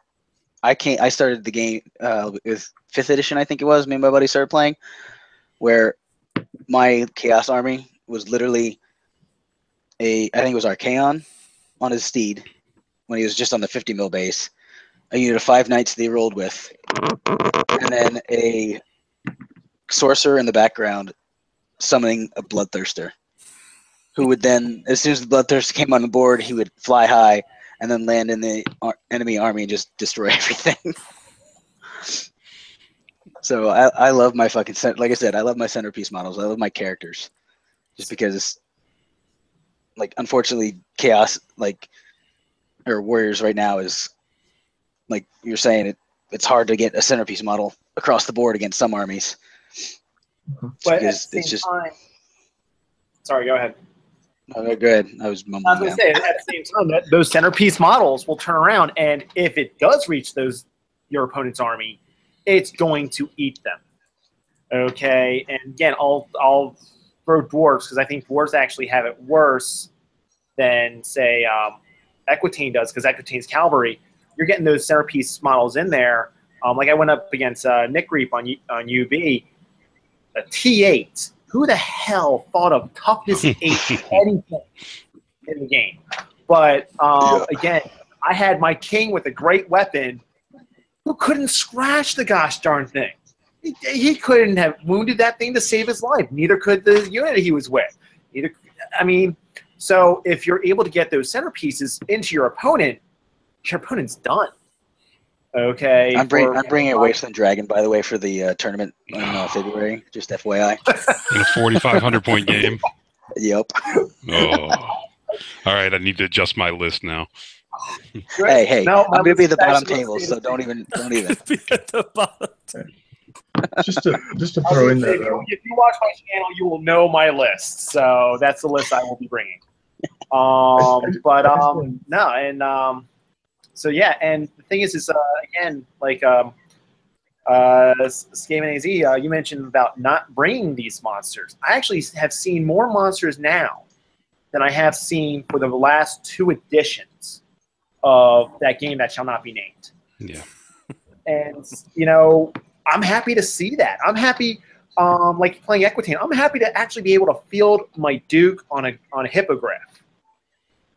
I started the game with 5th edition, I think it was. Me and my buddy started playing, where my Chaos Army was literally I think it was Archaon on his steed when he was just on the 50 mil base, a unit of 5 knights that he rolled with, and then a sorcerer in the background summoning a bloodthirster, who would then, as soon as the bloodthirster came on the board, he would fly high and then land in the enemy army and just destroy everything. So I love my fucking, like I said, I love my centerpiece models. I love my characters, just because, like, unfortunately, Chaos, like, or Warriors right now is, like you're saying, it's hard to get a centerpiece model across the board against some armies. But at the same time, sorry, go ahead. No, go ahead. I was mumbling. I was going to say, at the same time, that those centerpiece models will turn around, and if it does reach your opponent's army, it's going to eat them. Okay, and again, I'll throw dwarves because I think dwarves actually have it worse than say Equitane does, because Equitane's cavalry, you're getting those centerpiece models in there. Like I went up against Nick Reap on UB, a T8. Who the hell thought of toughness 8 anything in the game? But again, I had my king with a great weapon who couldn't scratch the gosh darn thing. He couldn't have wounded that thing to save his life. Neither could the unit he was with. So if you're able to get those centerpieces into your opponent's done. Okay. I'm bringing a Wasteland Dragon, by the way, for the tournament in February. Just FYI. In a 4,500 point game. Yep. Oh. All right, I need to adjust my list now. Hey, no, I'm gonna be at the bottom table, so don't even. Be at the bottom. Just to throw in there, though. If you watch my channel, you will know my list. So that's the list I will be bringing. So yeah, and the thing is again, like SkaveninAZ, you mentioned about not bringing these monsters. I actually have seen more monsters now than I have seen for the last 2 editions of that game that shall not be named. Yeah. And I'm happy to see that. I'm happy, like playing Equitane. I'm happy to actually be able to field my Duke on a hippogriff,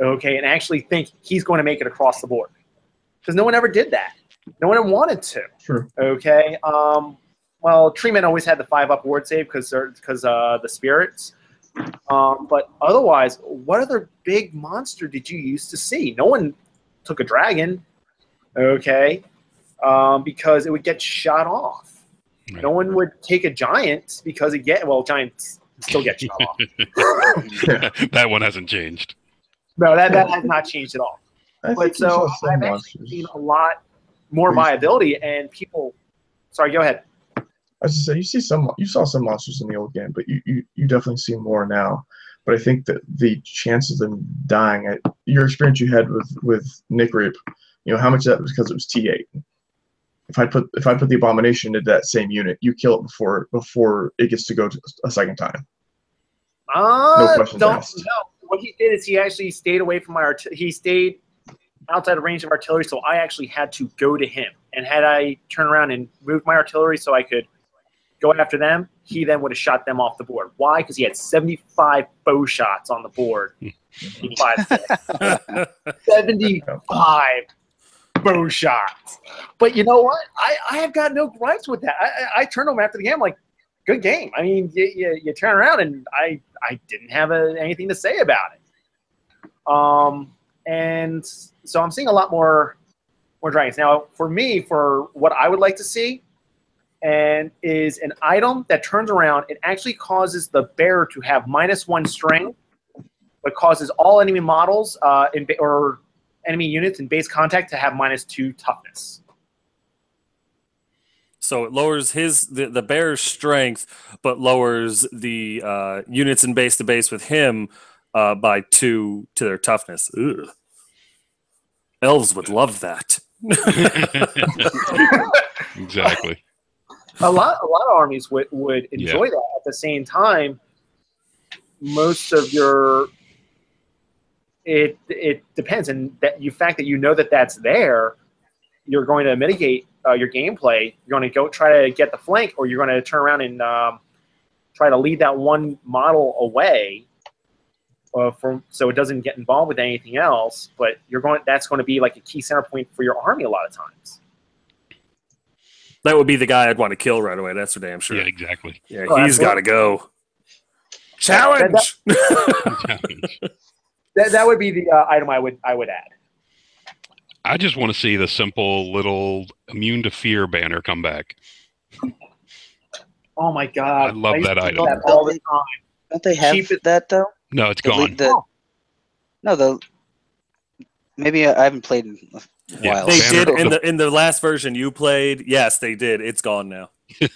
okay, and actually think he's going to make it across the board, because no one ever did that. No one wanted to. Sure. Okay. Well, Treeman always had the 5-up ward save because the spirits. But otherwise, what other big monster did you used to see? No one took a dragon, okay, because it would get shot off. Right. No one would take a giant because giants still get shot off. That one hasn't changed. No, that has not changed at all. But so I've actually seen a lot more viability, and people. Sorry, go ahead. I was just saying, you saw some monsters in the old game, but you definitely see more now. But I think that the chances of them dying, your experience you had with Nick Rip, how much of that was because it was T8. If I put the Abomination into that same unit, you kill it before it gets to go a second time. No questions asked. No. What he did is he actually stayed away from my he stayed outside of range of artillery, so I actually had to go to him. And had I turned around and moved my artillery so I could go after them, he then would have shot them off the board. Why? Because he had 75 bow shots on the board. 75 bow shots. But you know what? I have got no gripes with that. I turned him after the game like, good game. I mean, you turn around and I didn't have anything to say about it. And so I'm seeing a lot more dragons. Now, for me, for what I would like to see, and is an item that turns around, it actually causes the bearer to have -1 strength, but causes all enemy models or enemy units in base contact to have -2 toughness. So it lowers the bearer's strength, but lowers the units in base to base with him by 2 to their toughness. Ugh. Elves would love that. Exactly. A lot of armies would enjoy that. At the same time, most of your it depends, and that fact that that's there, you're going to mitigate your gameplay. You're going to try to get the flank, or you're going to turn around and try to lead that one model away, so it doesn't get involved with anything else. But that's going to be like a key center point for your army a lot of times. That would be the guy I'd want to kill right away. That's for damn sure. Yeah, exactly. Yeah, he's got to go. Challenge. That would be the item I would add. I just want to see the simple little immune to fear banner come back. Oh my god! I love that item. That all the time. Don't they have that though? No, it's gone. Maybe I haven't played in a while. They did in the last version you played. Yes, they did. It's gone now. Yeah,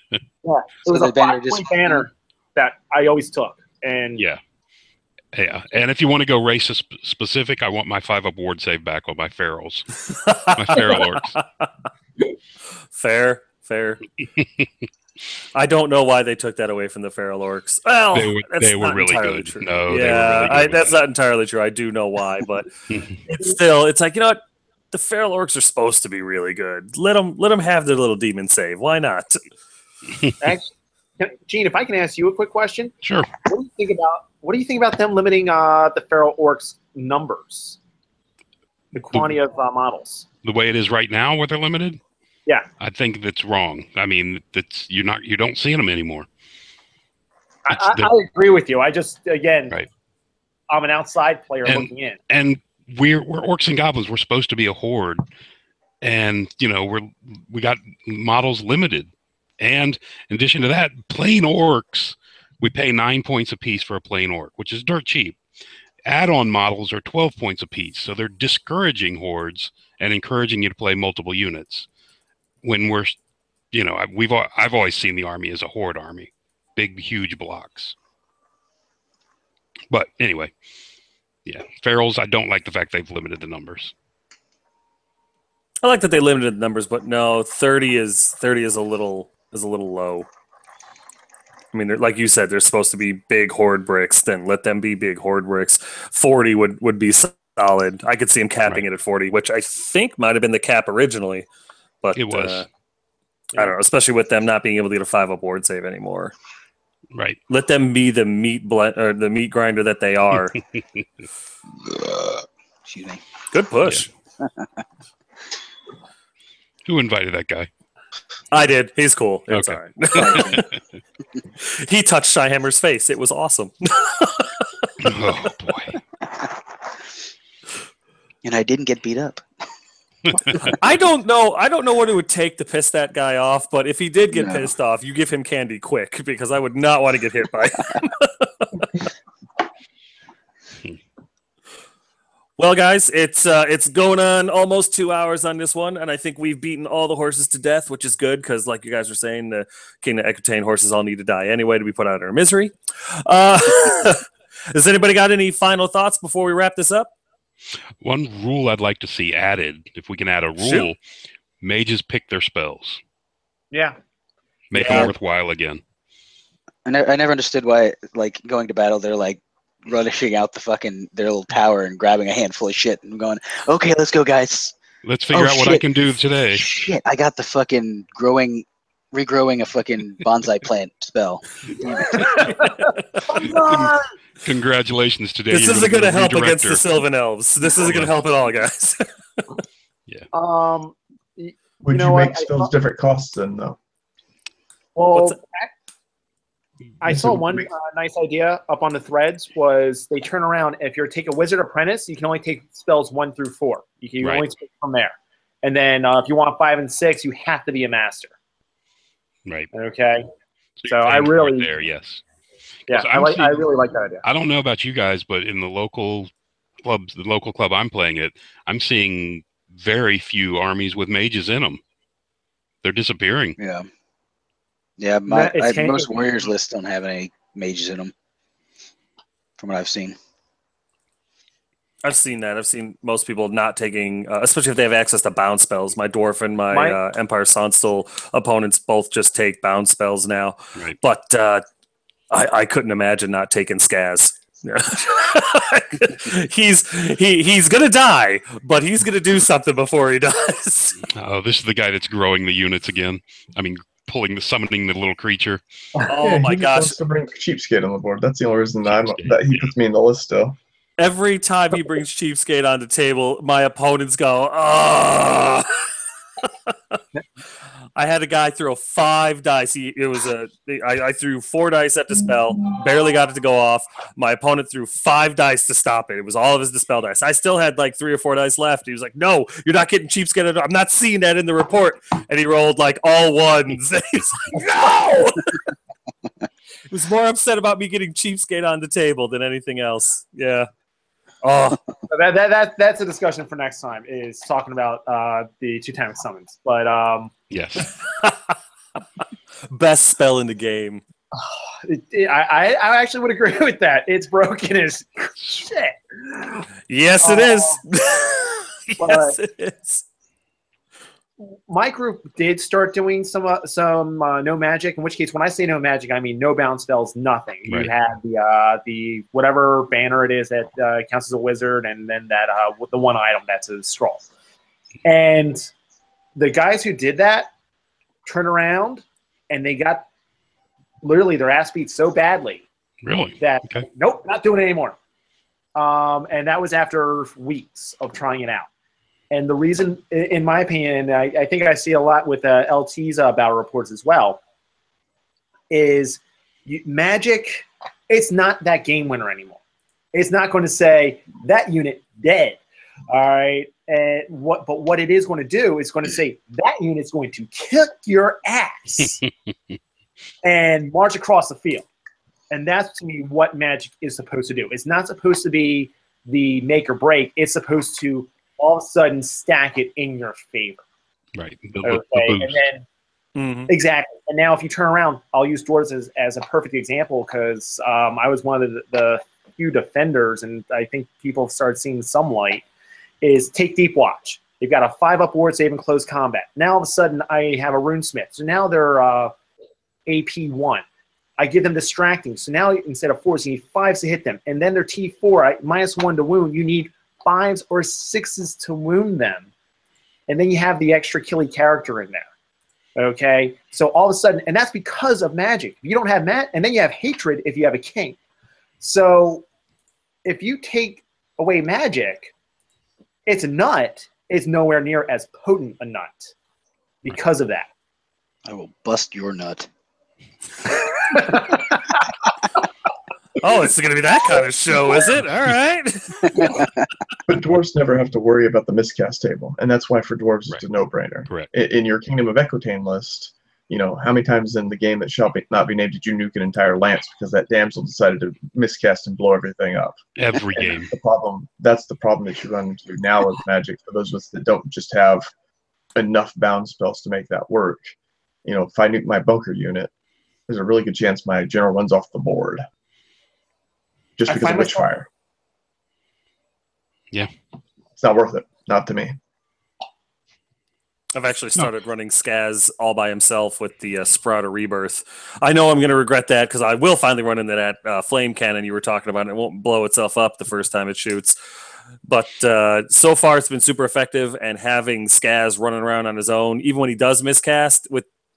it was a 5-point banner that I always took, and yeah. And if you want to go race specific, I want my 5-up ward save back on my ferals, my feral orcs. Fair. Fair. I don't know why they took that away from the feral orcs. Well, they were really good. True. No, yeah, they were really good. That's not entirely true. I do know why, but it's like, you know what? The feral orcs are supposed to be really good. Let them have their little demon save. Why not? Actually, Gene, if I can ask you a quick question. Sure. What do you think about them limiting the feral orcs numbers, the quantity of models? The way it is right now, where they're limited. Yeah, I think that's wrong. I mean, you don't see them anymore. I agree with you. I just right. I'm an outside player looking in, and we're orcs and goblins. We're supposed to be a horde, and we got models limited. And in addition to that, plain orcs, we pay 9 points a piece for a plain orc, which is dirt cheap. Add-on models are 12 points a piece, so they're discouraging hordes and encouraging you to play multiple units. When we're, I've always seen the army as a horde army, big, huge blocks. But anyway, yeah, ferals. I don't like the fact they've limited the numbers. I like that they limited the numbers, but no, 30 is a little low. I mean, like you said, they're supposed to be big horde bricks. Then let them be big horde bricks. 40 would be solid. I could see him capping it at 40, which I think might have been the cap originally. But it was. I don't know, especially with them not being able to get a 5-up board save anymore. Right. Let them be the meat grinder that they are. Excuse me. Good push. Yeah. Who invited that guy? I did. He's cool. It's Okay. all right. He touched Shyhammer's face. It was awesome. Oh boy. And I didn't get beat up. I don't know what it would take to piss that guy off, but if he did get pissed off, you give him candy quick, because I would not want to get hit by him. Well, guys, it's going on almost 2 hours on this one, and I think we've beaten all the horses to death, which is good, because like you guys were saying, the King of Equitane horses all need to die anyway to be put out of their misery. Has anybody got any final thoughts before we wrap this up? One rule I'd like to see added, if we can add a rule, Shoot. Mages pick their spells. Yeah. Make them worthwhile again. I never understood why, like, going to battle, they're like rushing out their little tower and grabbing a handful of shit and going, okay, let's go, guys. Let's figure out what I can do today. Shit, I got the fucking regrowing a fucking bonsai plant spell. Congratulations today. This isn't going to help against the Sylvan Elves. This isn't going to help at all, guys. Yeah. Would you make spells different costs then, though? Well, I saw one nice idea up on the threads was they turn around. If you take a Wizard Apprentice, you can only take spells 1 through 4. You can only pick from there. And then if you want 5 and 6, you have to be a master. Right. Okay. So I really there. Yes. Yeah, I really like that idea. I don't know about you guys, but in the local clubs, the local club I'm playing at, I'm seeing very few armies with mages in them. They're disappearing. Yeah. Yeah, most Warriors lists don't have any mages in them, from what I've seen. I've seen that. I've seen most people not taking, especially if they have access to bounce spells. My Dwarf and my Empire Sonstal opponents both just take bounce spells now. Right. But I couldn't imagine not taking Skaz. he's gonna die, but he's gonna do something before he dies. Oh, this is the guy that's growing the units again. I mean, summoning the little creature. Oh my gosh! Wants to bring Cheapskate on the board. That's the only reason that he puts me in the list still. Every time he brings Cheapskate on the table, my opponents go, "Oh!" I had a guy throw 5 dice. I threw 4 dice at the spell, barely got it to go off. My opponent threw 5 dice to stop it. It was all of his dispel dice. I still had like 3 or 4 dice left. He was like, "No, you're not getting Cheapskate. I'm not seeing that in the report." And he rolled like all 1s. He's like, "No!" He was more upset about me getting Cheapskate on the table than anything else. Yeah. Oh, that's a discussion for next time. Is talking about the Titanic summons, but yes, best spell in the game. I actually would agree with that. It's broken as shit. Yes, it is. Yes, it is. my group did start doing some no magic. In which case, when I say no magic, I mean no bound spells, nothing. Right. You have the whatever banner it is that counts as a wizard, and then that the one item that's a scroll. And the guys who did that turned around and they got literally their ass beat so badly. Really? That Okay. nope, not doing it anymore. And that was after weeks of trying it out. And the reason, in my opinion, I think I see a lot with LT's battle reports as well, is Magic, it's not that game winner anymore. It's not going to say that unit dead. All right. But what it is going to do is going to say that unit's going to kick your ass and march across the field. And that's, to me, what Magic is supposed to do. It's not supposed to be the make or break. It's supposed to all of a sudden stack it in your favor. Right. Okay. And then exactly. And now if you turn around, I'll use dwarves as a perfect example because I was one of the few defenders, and I think people have started seeing some light, is take Deep Watch. They've got a 5-up ward save in close combat. Now all of a sudden I have a runesmith. So now they're AP 1. I give them distracting. So now instead of 4s, you need 5s to hit them. And then they're T4, -1 to wound. You need 5s or 6s to wound them. And then you have the extra killy character in there. Okay? So all of a sudden, and that's because of Magic. If you don't have and then you have Hatred if you have a king. So if you take away Magic, its nut is nowhere near as potent a nut because of that. I will bust your nut. Oh, it's going to be that kind of show, is it? All right. But dwarves never have to worry about the miscast table, and that's why for dwarves it's a no-brainer. Correct. In your Kingdom of Equitane list, you know, how many times in the game that shall not be named did you nuke an entire lance because that damsel decided to miscast and blow everything up? Every game. That's the problem that you run into now with Magic. For those of us that don't just have enough bound spells to make that work, you know, if I nuke my bunker unit, there's a really good chance my general runs off the board just because of Witchfire. Yeah. It's not worth it. Not to me. I've actually started running Skaz all by himself with the Sprout of Rebirth. I know I'm going to regret that because I will finally run into that flame cannon you were talking about, and it won't blow itself up the first time it shoots. But so far, it's been super effective, and having Skaz running around on his own, even when he does miscast,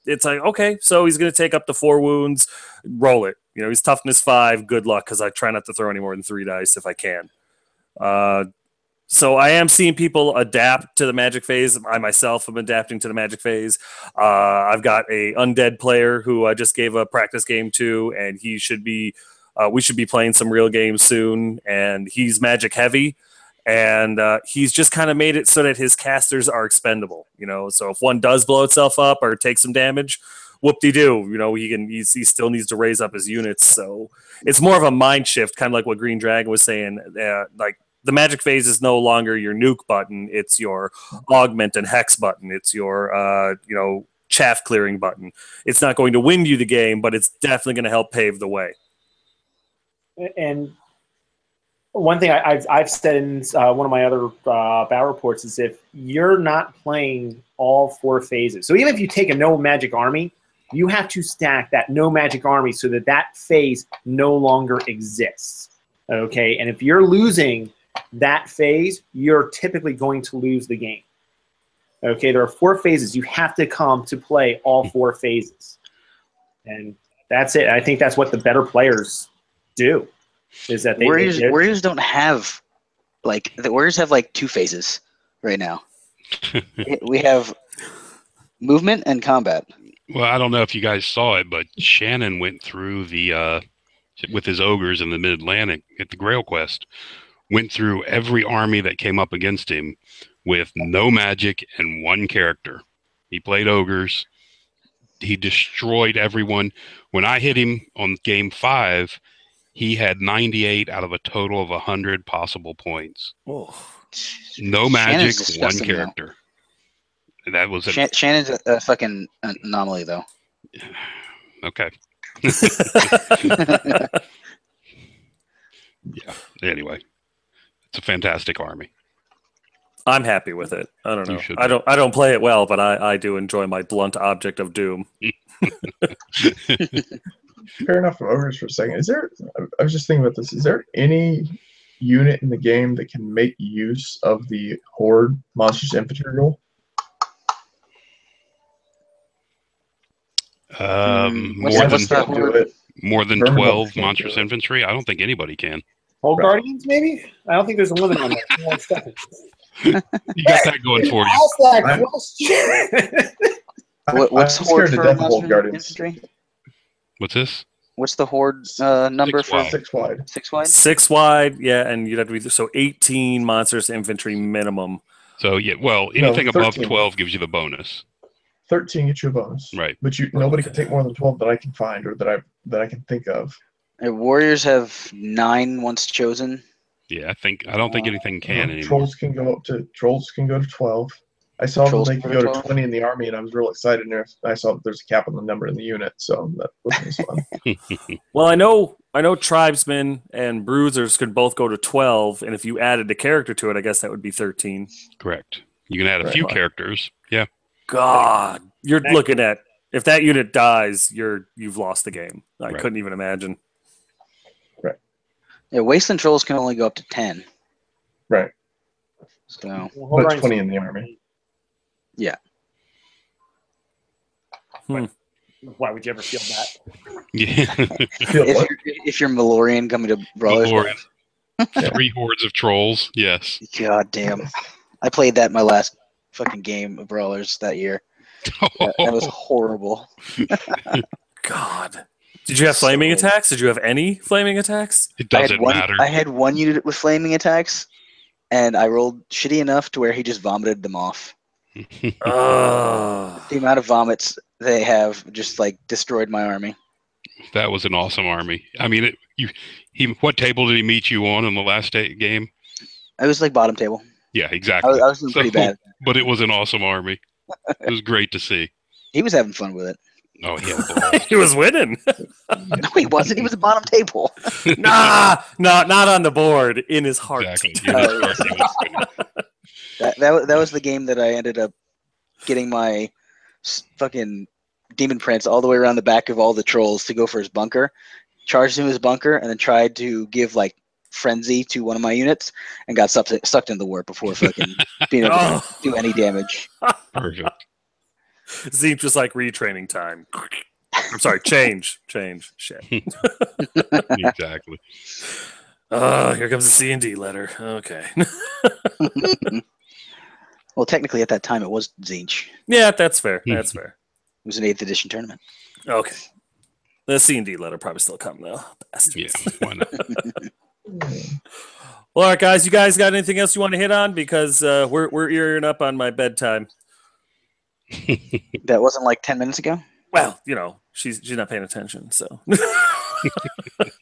it's like, okay, so he's going to take up to 4 wounds, roll it. You know, he's toughness 5, good luck, because I try not to throw any more than 3 dice if I can. So I am seeing people adapt to the Magic phase. I myself am adapting to the Magic phase. I've got a undead player who I just gave a practice game to, and he should be. We should be playing some real games soon. And he's Magic heavy, and he's just kind of made it so that his casters are expendable. You know, so if one does blow itself up or take some damage, whoop-de-doo. You know, he still needs to raise up his units. So it's more of a mind shift, kind of like what Green Dragon was saying. Like, the Magic phase is no longer your nuke button. It's your augment and hex button. It's your, chaff clearing button. It's not going to win you the game, but it's definitely going to help pave the way. And one thing I've said in one of my other battle reports is if you're not playing all 4 phases, so even if you take a no Magic army, you have to stack that no Magic army so that phase no longer exists. Okay, and if you're losing that phase, you're typically going to lose the game. Okay, there are 4 phases. You have to come to play all 4 phases. And that's it. I think that's what the better players do. Is that Warriors don't have the Warriors have 2 phases right now. We have movement and combat. Well, I don't know if you guys saw it, but Shannon went through with his ogres in the Mid-Atlantic at the Grail Quest. Went through every army that came up against him with no magic and 1 character. He played ogres. He destroyed everyone. When I hit him on game 5, he had 98 out of a total of 100 possible points. Oh. No magic, 1 character. That was Shannon's a fucking anomaly, though. Okay. Yeah. Anyway. It's a fantastic army. I'm happy with it. I don't You know. should I don't play it well, but I do enjoy my blunt object of doom. Fair enough. Ogres for a second. I was just thinking about this. Is there any unit in the game that can make use of the Horde Monsters Infantry rule? More than 12 monstrous infantry? I don't think anybody can. Whole Guardians, maybe? I don't think there's a limit on that. You got that going for you. Ask that question. What's Horde for Horde Guardians? infantry? What's this? What's the Horde number for 6 wide? 6 wide? 6 wide, yeah, and you'd have to be so 18 monstrous infantry minimum. So yeah, well, anything above 13. 12 gives you the bonus. 13 gets you a bonus. Right. But nobody can take more than 12 that I can find or that I can think of. Warriors have 9 once chosen. Yeah, I don't think anything can anymore. Trolls can go to 12. I saw that they could go to 20 in the army, and I was real excited. And I saw that there's a cap on the number in the unit, so that was fun. Well, I know tribesmen and bruisers could both go to 12, and if you added a character to it, I guess that would be 13. Correct. You can add a few characters. Yeah. God, you're looking at if that unit dies, you've lost the game. I couldn't even imagine. Right. Yeah, Wasteland Trolls can only go up to 10. Right. So, but 20 in the army. Yeah. Why would you ever feel that? Yeah. if you're Malorian coming to Brawlers. Malorian. 3 hordes of trolls. Yes. God damn. I played that in my last fucking game of Brawlers that year. That was horrible. God. Did you have flaming attacks? Did you have any flaming attacks? It doesn't matter. I had one unit with flaming attacks, and I rolled shitty enough to where he just vomited them off. The amount of vomits they have just like destroyed my army. That was an awesome army. I mean, what table did he meet you on in the last game? It was like bottom table. Yeah, exactly. I was doing pretty bad. But it was an awesome army. It was great to see. He was having fun with it. Oh, yeah. He was winning. No, he wasn't. He was a bottom table. No, not on the board. In his heart. Exactly. That was the game that I ended up getting my fucking demon prince all the way around the back of all the trolls to go for his bunker, charged into his bunker, and then tried to give like frenzy to one of my units and got sucked in the warp before fucking being able to do any damage. Perfect. Zeep just like retraining time. I'm sorry, change. Shit. Exactly. Here comes the C&D letter. Okay. Well, technically at that time it was Zinch. Yeah, that's fair. That's fair. It was an 8th edition tournament. Okay. The C&D letter probably still come though. Bastards. Yeah, why not? Well, all right, guys. You guys got anything else you want to hit on? Because we're earing up on my bedtime. That wasn't like 10 minutes ago? Well, she's not paying attention, so.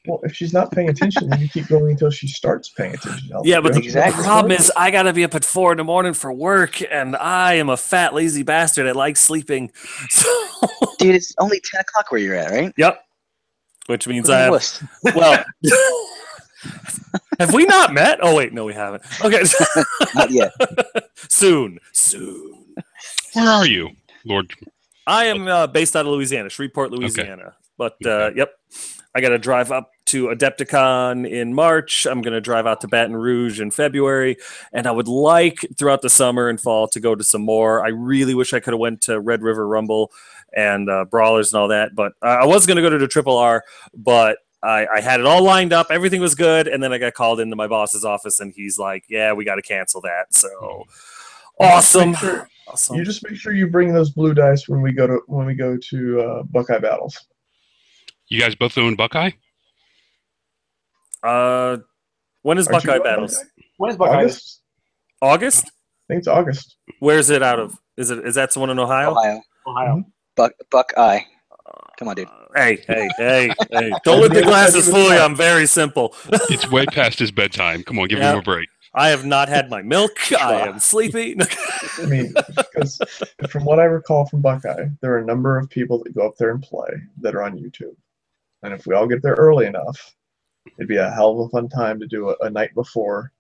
Well, if she's not paying attention, then you keep going until she starts paying attention. Yeah, but the problem is I got to be up at 4 a.m. for work, and I am a fat, lazy bastard that likes sleeping. So... Dude, it's only 10 o'clock where you're at, right? Yep. Which means I have... Well... Have we not met? Oh, wait, no, we haven't. Okay. Not yet. Soon. Where are you, Lord? I am based out of Louisiana, Shreveport, Louisiana. Okay. But, yep, I got to drive up to Adepticon in March. I'm going to drive out to Baton Rouge in February. And I would like, throughout the summer and fall, to go to some more. I really wish I could have went to Red River Rumble and Brawlers and all that. But I was going to go to the Triple R, but I had it all lined up. Everything was good. And then I got called into my boss's office, and he's like, yeah, we got to cancel that. So, awesome. You just make sure you bring those blue dice when we go to Buckeye battles. You guys both own Buckeye? When is Buckeye battles? When is Buckeye? August? I think it's August. Where's it out of? Is that someone in Ohio? Ohio. Buckeye. Come on, dude. Hey. Don't let the glasses fool you. I'm very simple. It's way past his bedtime. Come on, give him a break. I have not had my milk. I am sleepy. I mean, because from what I recall from Buckeye, there are a number of people that go up there and play that are on YouTube. And if we all get there early enough, it'd be a hell of a fun time to do a night before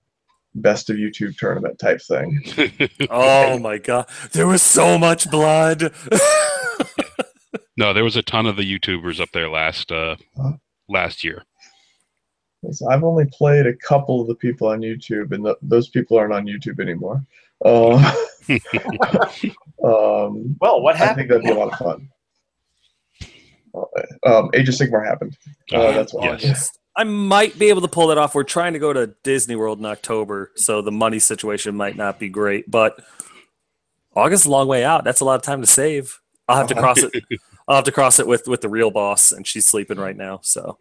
best of YouTube tournament type thing. Oh my god, there was so much blood. No, there was a ton of the YouTubers up there last year. So I've only played a couple of the people on YouTube, and those people aren't on YouTube anymore. Well, what happened? I think that'd be a lot of fun. Age of Sigmar happened. That's what. Yes. I might be able to pull that off. We're trying to go to Disney World in October, so the money situation might not be great. But August is a long way out. That's a lot of time to save. I'll have to cross it. I'll have to cross it with the real boss, and she's sleeping right now. So,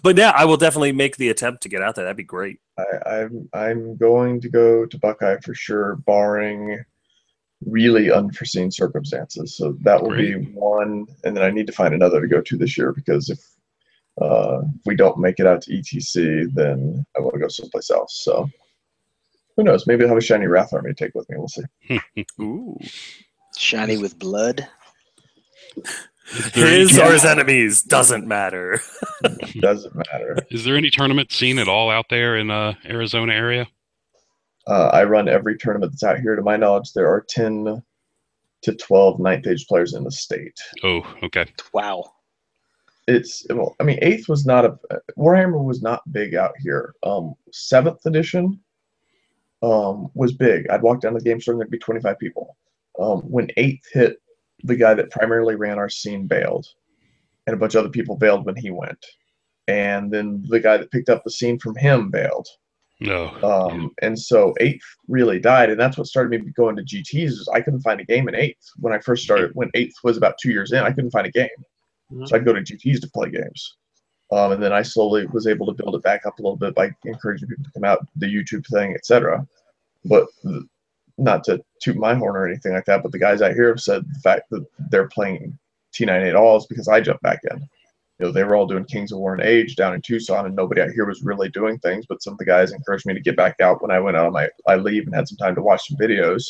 but yeah, I will definitely make the attempt to get out there. That'd be great. I'm going to go to Buckeye for sure, barring really unforeseen circumstances. So that will be one, and then I need to find another to go to this year, because if we don't make it out to ETC, then I want to go someplace else. So who knows? Maybe I'll have a shiny Wrath Army to take with me. We'll see. Ooh, Shiny with blood. His or his enemies doesn't matter. Doesn't matter. Is there any tournament scene at all out there in Arizona area? I run every tournament that's out here. To my knowledge, there are 10 to 12 ninth age players in the state. Oh, okay. Wow. Well, I mean, 8th was not Warhammer was not big out here. 7th edition was big. I'd walk down the game store and there'd be 25 people. When 8th hit, the guy that primarily ran our scene bailed, and a bunch of other people bailed when he went. And then the guy that picked up the scene from him bailed. No. And so 8th really died, and that's what started me going to GTs. Is I couldn't find a game in 8th when I first started. When 8th was about 2 years in, I couldn't find a game, so I'd go to GTs to play games. And then I slowly was able to build it back up a little bit by encouraging people to come out, the YouTube thing, etc. But not to toot my horn or anything like that, but the guys out here have said the fact that they're playing T9A at all is because I jumped back in. You know, they were all doing Kings of War and Age down in Tucson, and nobody out here was really doing things. But some of the guys encouraged me to get back out when I went out on my leave and had some time to watch some videos,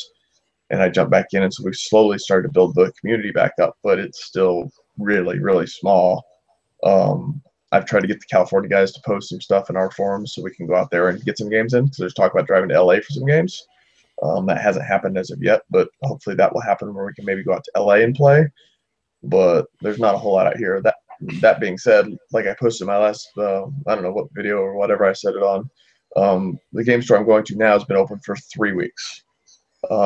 and I jumped back in. And so we slowly started to build the community back up, but it's still really, really small. I've tried to get the California guys to post some stuff in our forums so we can go out there and get some games in, because there's talk about driving to LA for some games. That hasn't happened as of yet, but hopefully that will happen where we can maybe go out to LA and play. But there's not a whole lot out here. That being said, like I posted my last, I don't know what video or whatever I said it on, the game store I'm going to now has been open for 3 weeks.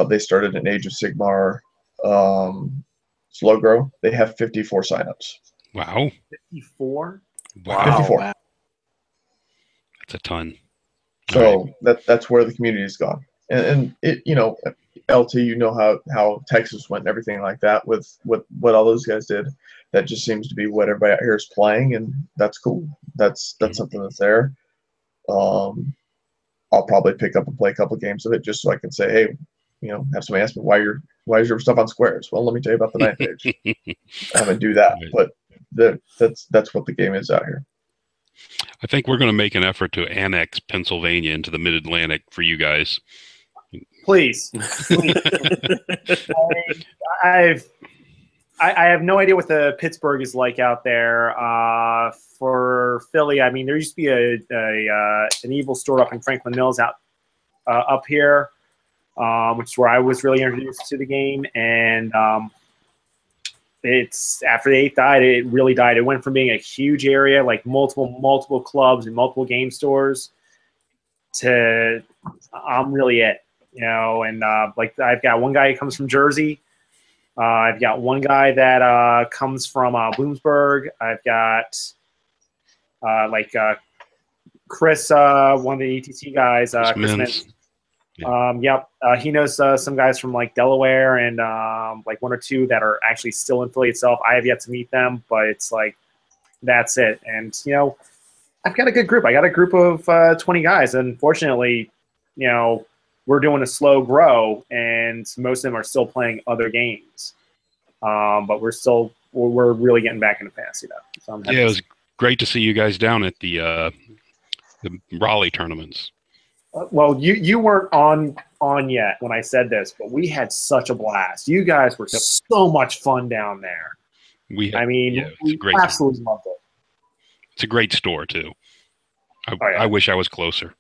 They started in Age of Sigmar, Slow Grow. They have 54 signups. Wow. 54? Wow. 54. Wow. That's a ton. So that's where the community's gone. And it, you know, LT, you know how Texas went and everything like that with what all those guys did. That just seems to be what everybody out here is playing, and that's cool. That's something that's there. I'll probably pick up and play a couple games of it just so I can say, hey, you know, have somebody ask me why is your stuff on squares? Well, let me tell you about the ninth page. I haven't do that, but that's what the game is out here. I think we're going to make an effort to annex Pennsylvania into the Mid-Atlantic for you guys. Please. I have no idea what the Pittsburgh is like out there. For Philly, I mean, there used to be an evil store up in Franklin Mills up here, which is where I was really introduced to the game. And it's after the 8th died, it really died. It went from being a huge area, like multiple clubs and multiple game stores, to I'm really it, you know. And like I've got one guy who comes from Jersey. I've got one guy that comes from Bloomsburg. I've got Chris, one of the ETC guys, Chris Mintz. Yep. He knows some guys from like Delaware and like one or two that are actually still in Philly itself. I have yet to meet them, but it's like that's it. And you know, I've got a good group. I got a group of 20 guys. Unfortunately, you know, we're doing a slow grow, and most of them are still playing other games. But we're really getting back into fantasy though. So yeah, it was great to see you guys down at the Raleigh tournaments. Well, you weren't on yet when I said this, but we had such a blast. You guys were so much fun down there. We absolutely loved it. It's a great store too. I wish I was closer.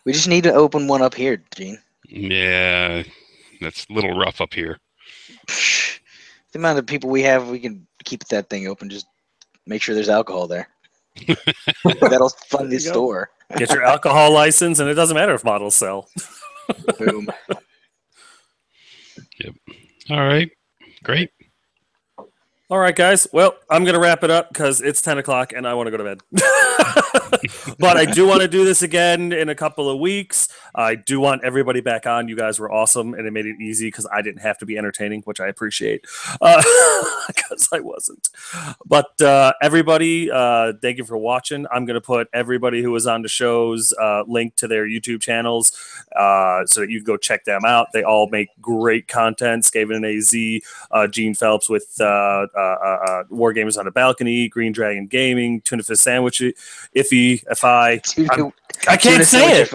We just need to open one up here, Gene. Yeah, that's a little rough up here. The amount of people we have, we can keep that thing open. Just make sure there's alcohol there. That'll fund the store. Get your alcohol license, and it doesn't matter if models sell. Boom. Yep. All right. Great. All right, guys. Well, I'm going to wrap it up because it's 10 o'clock and I want to go to bed. But I do want to do this again in a couple of weeks. I do want everybody back on. You guys were awesome, and it made it easy because I didn't have to be entertaining, which I appreciate because I wasn't. But everybody, thank you for watching. I'm going to put everybody who was on the show's link to their YouTube channels so that you can go check them out. They all make great content. SkaveninAZ, Gene Phelps with Wargamers on the Balcony, Green Dragon Gaming, Tunafishsandwichify. I can't say it.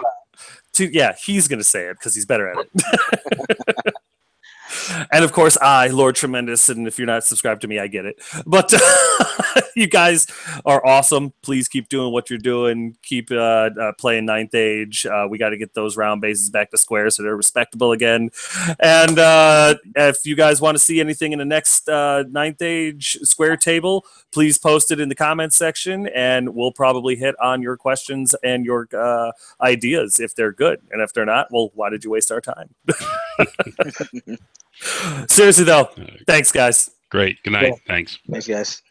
Yeah, he's going to say it because he's better at it. And of course, Lord Tremendous, and if you're not subscribed to me, I get it. But you guys are awesome. Please keep doing what you're doing. Keep playing Ninth Age. We got to get those round bases back to square so they're respectable again. And if you guys want to see anything in the next Ninth Age square table, please post it in the comments section, and we'll probably hit on your questions and your ideas if they're good. And if they're not, well, why did you waste our time? Seriously, though, thanks, guys. Great. Good night. Cool. Thanks. Thanks, guys.